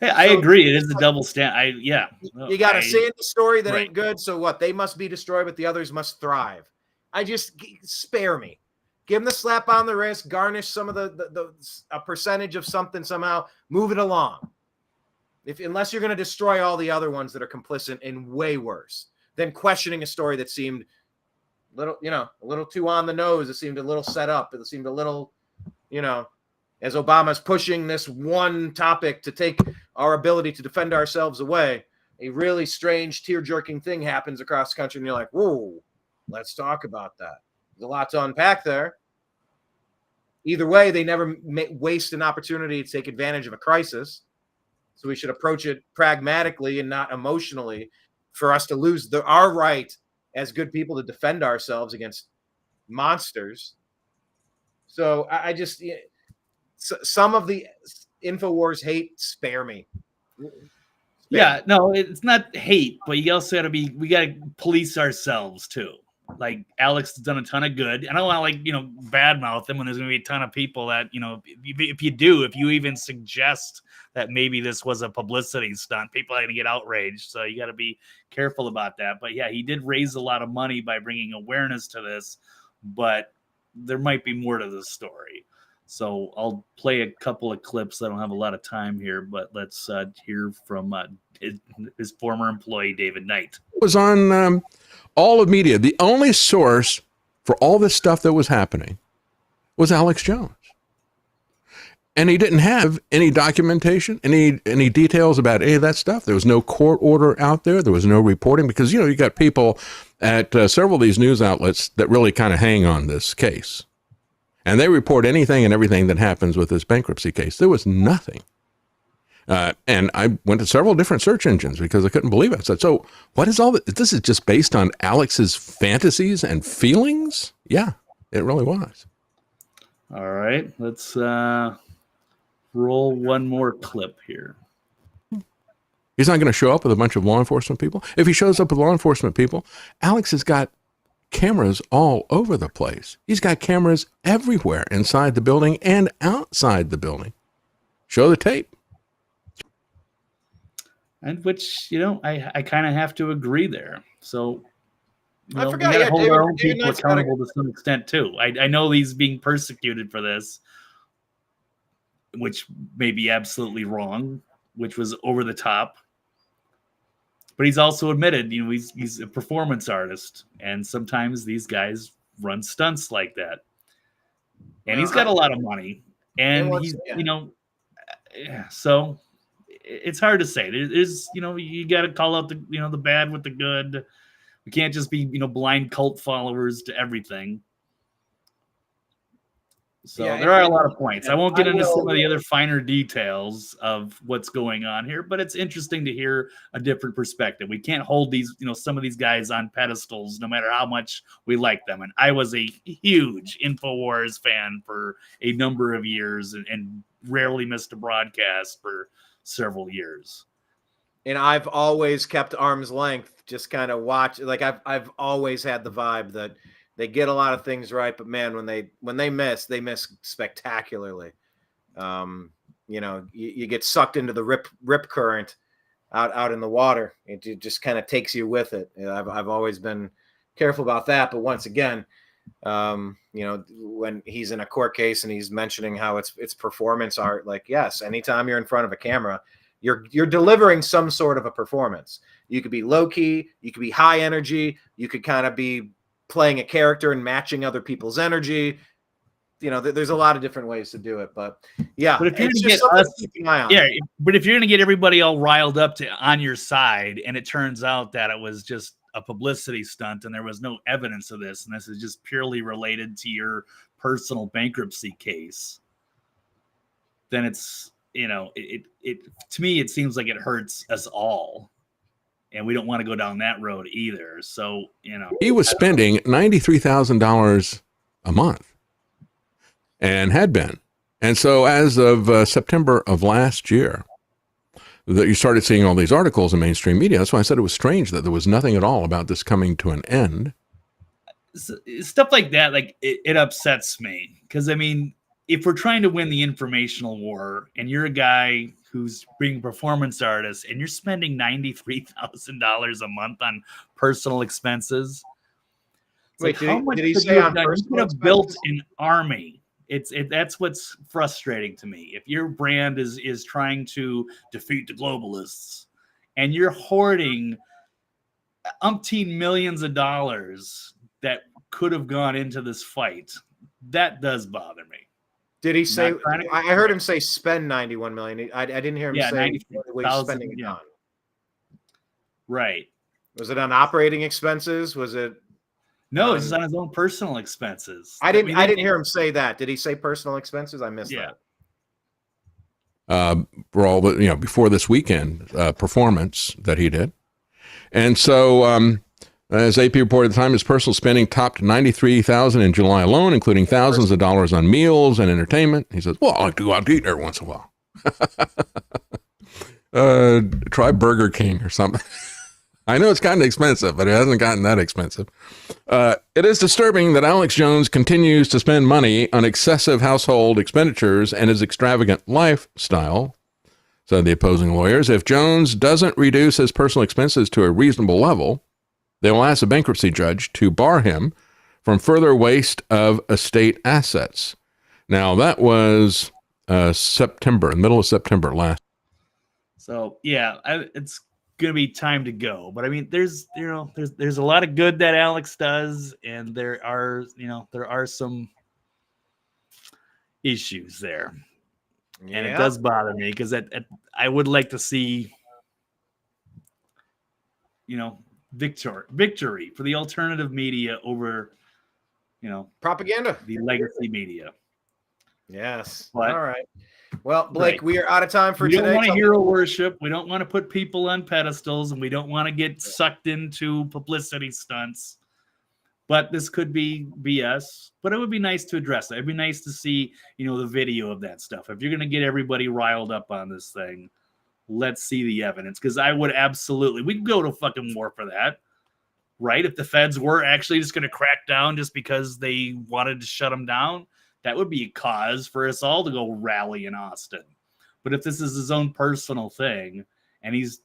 Hey, I agree. It is a double standard. You got a Sandy story that ain't good, so what? They must be destroyed, but the others must thrive. Spare me. Give them the slap on the wrist, garnish some of a percentage of something somehow, move it along. Unless you're going to destroy all the other ones that are complicit and way worse than questioning a story that seemed a little too on the nose. It seemed a little set up. It seemed a little, as Obama's pushing this one topic to take our ability to defend ourselves away, a really strange, tear-jerking thing happens across the country, and you're like, whoa, let's talk about that. There's a lot to unpack there. Either way, they never waste an opportunity to take advantage of a crisis. So we should approach it pragmatically and not emotionally, for us to lose our right as good people to defend ourselves against monsters. So I just, some of the Infowars hate, spare me. Yeah, no, it's not hate, but you also we got to police ourselves too. Like, Alex has done a ton of good, and I don't want to badmouth him when there's going to be a ton of people that, if you even suggest that maybe this was a publicity stunt, people are going to get outraged. So you got to be careful about that. But yeah, he did raise a lot of money by bringing awareness to this, but there might be more to the story. So I'll play a couple of clips. I don't have a lot of time here, but let's hear from his former employee, David Knight. It was on all of media. The only source for all this stuff that was happening was Alex Jones. And he didn't have any documentation, any details about any of that stuff. There was no court order out there. There was no reporting because, you got people at several of these news outlets that really kind of hang on this case. And they report anything and everything that happens with this bankruptcy case. There was nothing. And I went to several different search engines because I couldn't believe it. I said, so what is all this? This is just based on Alex's fantasies and feelings? Yeah, it really was. All right, let's roll one more clip here. He's not going to show up with a bunch of law enforcement people. If he shows up with law enforcement people, Alex has got cameras all over the place. He's got cameras everywhere inside the building and outside the building. Show the tape. And which, I kind of have to agree there. So, I forgot. We got to hold our own David people accountable to some extent too. I know he's being persecuted for this, which may be absolutely wrong, which was over the top. But he's also admitted, he's a performance artist, and sometimes these guys run stunts like that. And he's got a lot of money, and he's, so it's hard to say. There's, you got to call out the bad with the good. We can't just be, blind cult followers to everything. So there are a lot of points. I won't get into some of the other finer details of what's going on here, but it's interesting to hear a different perspective. We can't hold these, some of these guys on pedestals, no matter how much we like them. And I was a huge Infowars fan for a number of years and rarely missed a broadcast for several years. And I've always kept arm's length, just kind of watch. Like I've always had the vibe that they get a lot of things right, but man, when they miss spectacularly. You get sucked into the rip current out in the water. It just kind of takes you with it. I've always been careful about that. But once again, when he's in a court case and he's mentioning how it's performance art, like, yes, anytime you're in front of a camera, you're delivering some sort of a performance. You could be low key, you could be high energy, you could kind of be playing a character and matching other people's energy. There's a lot of different ways to do it, but yeah. But if you're going to get but if you're going to get everybody all riled up on your side, and it turns out that it was just a publicity stunt and there was no evidence of this, and this is just purely related to your personal bankruptcy case, then it's, to me, it seems like it hurts us all. And we don't want to go down that road either. So, he was spending $93,000 a month and had been. And so as of September of last year, that you started seeing all these articles in mainstream media. That's why I said it was strange that there was nothing at all about this coming to an end. Stuff like that, like it upsets me. Because, if we're trying to win the informational war and you're a guy who's being a performance artist and you're spending $93,000 a month on personal expenses. Wait, did he say on personal expenses? You could have built an army. That's what's frustrating to me. If your brand is trying to defeat the globalists and you're hoarding umpteen millions of dollars that could have gone into this fight, that does bother me. Did he say? I heard him say spend 91 million. I didn't hear him say what he's spending it on. Right. Was it on operating expenses? Was it? No, it's on his own personal expenses. I didn't hear him say that. Did he say personal expenses? I missed that. For all the before this weekend performance that he did, and so. As AP reported at the time, his personal spending topped $93,000 in July alone, including thousands of dollars on meals and entertainment. He says, well, I like to go out to eat every once in a while. Try Burger King or something. I know it's kind of expensive, but it hasn't gotten that expensive. It is disturbing that Alex Jones continues to spend money on excessive household expenditures and his extravagant lifestyle, said the opposing lawyers. If Jones doesn't reduce his personal expenses to a reasonable level, they will ask a bankruptcy judge to bar him from further waste of estate assets. Now, that was September, in the middle of September last. So, yeah, it's going to be time to go. But, there's a lot of good that Alex does, and there are some issues there. Yeah. And it does bother me because I would like to see, victory for the alternative media over, propaganda, the legacy media. Yes. But, all right. Well, Blake, we are out of time for today. We don't want to hero worship. We don't want to put people on pedestals, and we don't want to get sucked into publicity stunts. But this could be BS. But it would be nice to address it. It'd be nice to see, the video of that stuff. If you're going to get everybody riled up on this thing, let's see the evidence, because I would absolutely, we'd go to fucking war for that, right? If the feds were actually just going to crack down just because they wanted to shut them down, that would be a cause for us all to go rally in Austin. But if this is his own personal thing and he's,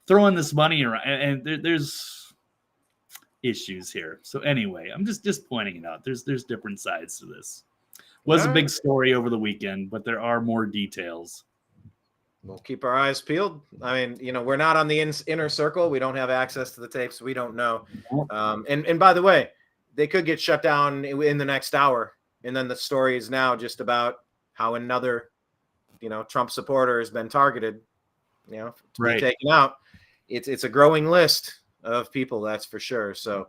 throwing this money around, and there's issues here. So anyway, I'm just pointing it out. There's different sides to this. Was a big story over the weekend, but there are more details. We'll keep our eyes peeled. I mean, we're not on the inner circle. We don't have access to the tapes. We don't know. And by the way, they could get shut down in the next hour. And then the story is now just about how another, Trump supporter has been targeted, to be taken out. It's a growing list of people, that's for sure. So,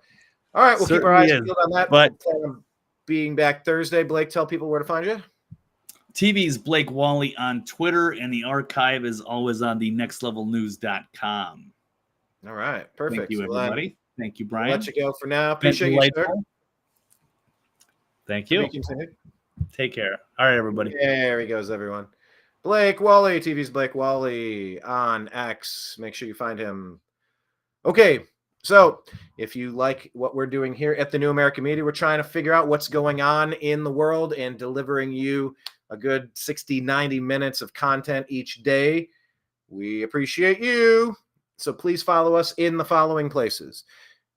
all right, we'll keep our eyes peeled on that. But being back Thursday, Blake, tell people where to find you. TV's Blake Walley on Twitter, and the archive is always on the nextlevelnews.com. All right, perfect. Thank you, everybody. Thank you, Brian. I'll let you go for now. Appreciate you, sir. Thank you. Take care. All right, everybody. There he goes, everyone. Blake Walley, TV's Blake Walley on X. Make sure you find him. Okay, so if you like what we're doing here at the New American Media, we're trying to figure out what's going on in the world and delivering you a good 60, 90 minutes of content each day. We appreciate you. So please follow us in the following places.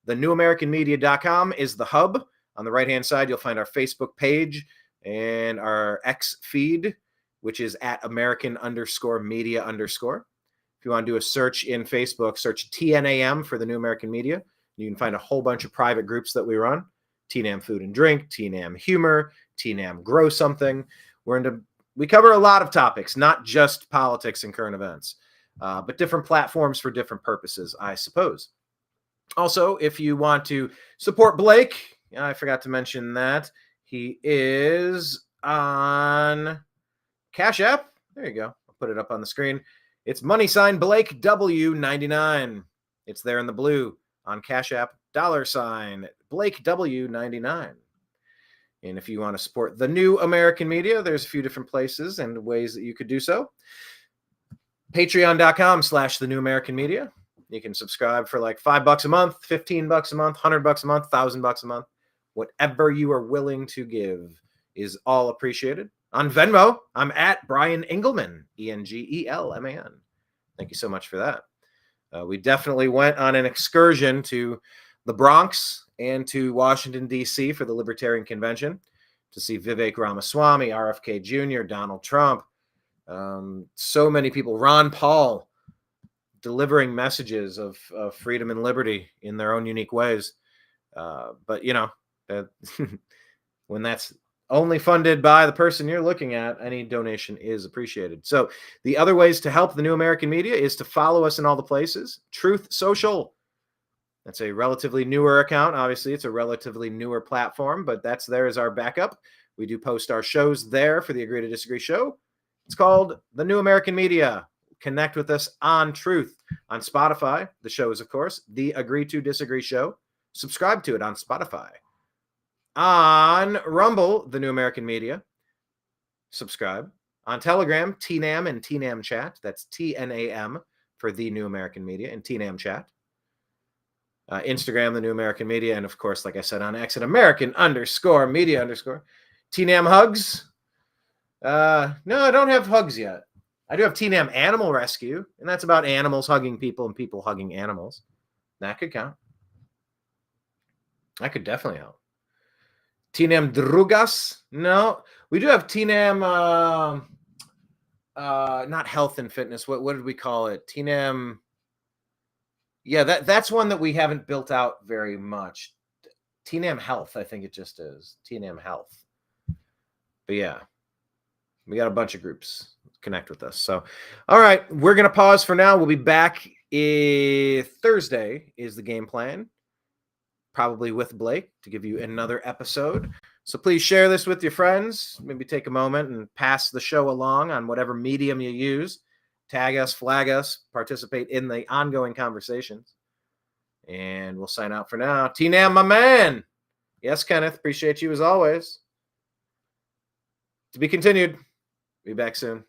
TheNewAmericanMedia.com is the hub. On the right-hand side, you'll find our Facebook page and our X feed, which is at American_media_. If you want to do a search in Facebook, search TNAM for the New American Media. You can find a whole bunch of private groups that we run. TNAM Food and Drink, TNAM Humor, TNAM Grow Something. We cover a lot of topics, not just politics and current events, but different platforms for different purposes, I suppose. Also, if you want to support Blake, I forgot to mention that he is on Cash App. There you go. I'll put it up on the screen. It's $ Blake W99. It's there in the blue on Cash App, $ Blake W99. And if you want to support the New American Media, there's a few different places and ways that you could do so. Patreon.com/the New American Media. You can subscribe for like $5 a month, $15 a month, $100 a month, $1,000 a month. Whatever you are willing to give is all appreciated. On Venmo, I'm at Brian Engelman, ENGELMAN. Thank you so much for that. We definitely went on an excursion to the Bronx and to Washington, D.C. for the Libertarian Convention to see Vivek Ramaswamy, RFK Jr., Donald Trump, so many people, Ron Paul, delivering messages of freedom and liberty in their own unique ways. But, when that's only funded by the person you're looking at, any donation is appreciated. So the other ways to help the New American Media is to follow us in all the places. Truth Social. That's a relatively newer account. Obviously, it's a relatively newer platform, but that's there as our backup. We do post our shows there for the Agree to Disagree show. It's called The New American Media. Connect with us on Truth. On Spotify, the show is, of course, The Agree to Disagree show. Subscribe to it on Spotify. On Rumble, The New American Media. Subscribe. On Telegram, TNAM and TNAM Chat. That's TNAM for The New American Media and TNAM Chat. Instagram, The New American Media. And, of course, like I said, on X at American_media_. TNAM Hugs. No, I don't have hugs yet. I do have TNAM Animal Rescue, and that's about animals hugging people and people hugging animals. That could count. That could definitely help. TNAM Drugas? No. We do have TNAM, not health and fitness. What did we call it? TNAM. Yeah, that's one that we haven't built out very much. TNAM Health, I think it just is. TNAM Health. But yeah, we got a bunch of groups. Connect with us. So, all right, we're going to pause for now. We'll be back Thursday is the game plan. Probably with Blake to give you another episode. So please share this with your friends. Maybe take a moment and pass the show along on whatever medium you use. Tag us, flag us, participate in the ongoing conversations. And we'll sign out for now. TNAM, my man. Yes, Kenneth. Appreciate you as always. To be continued. Be back soon.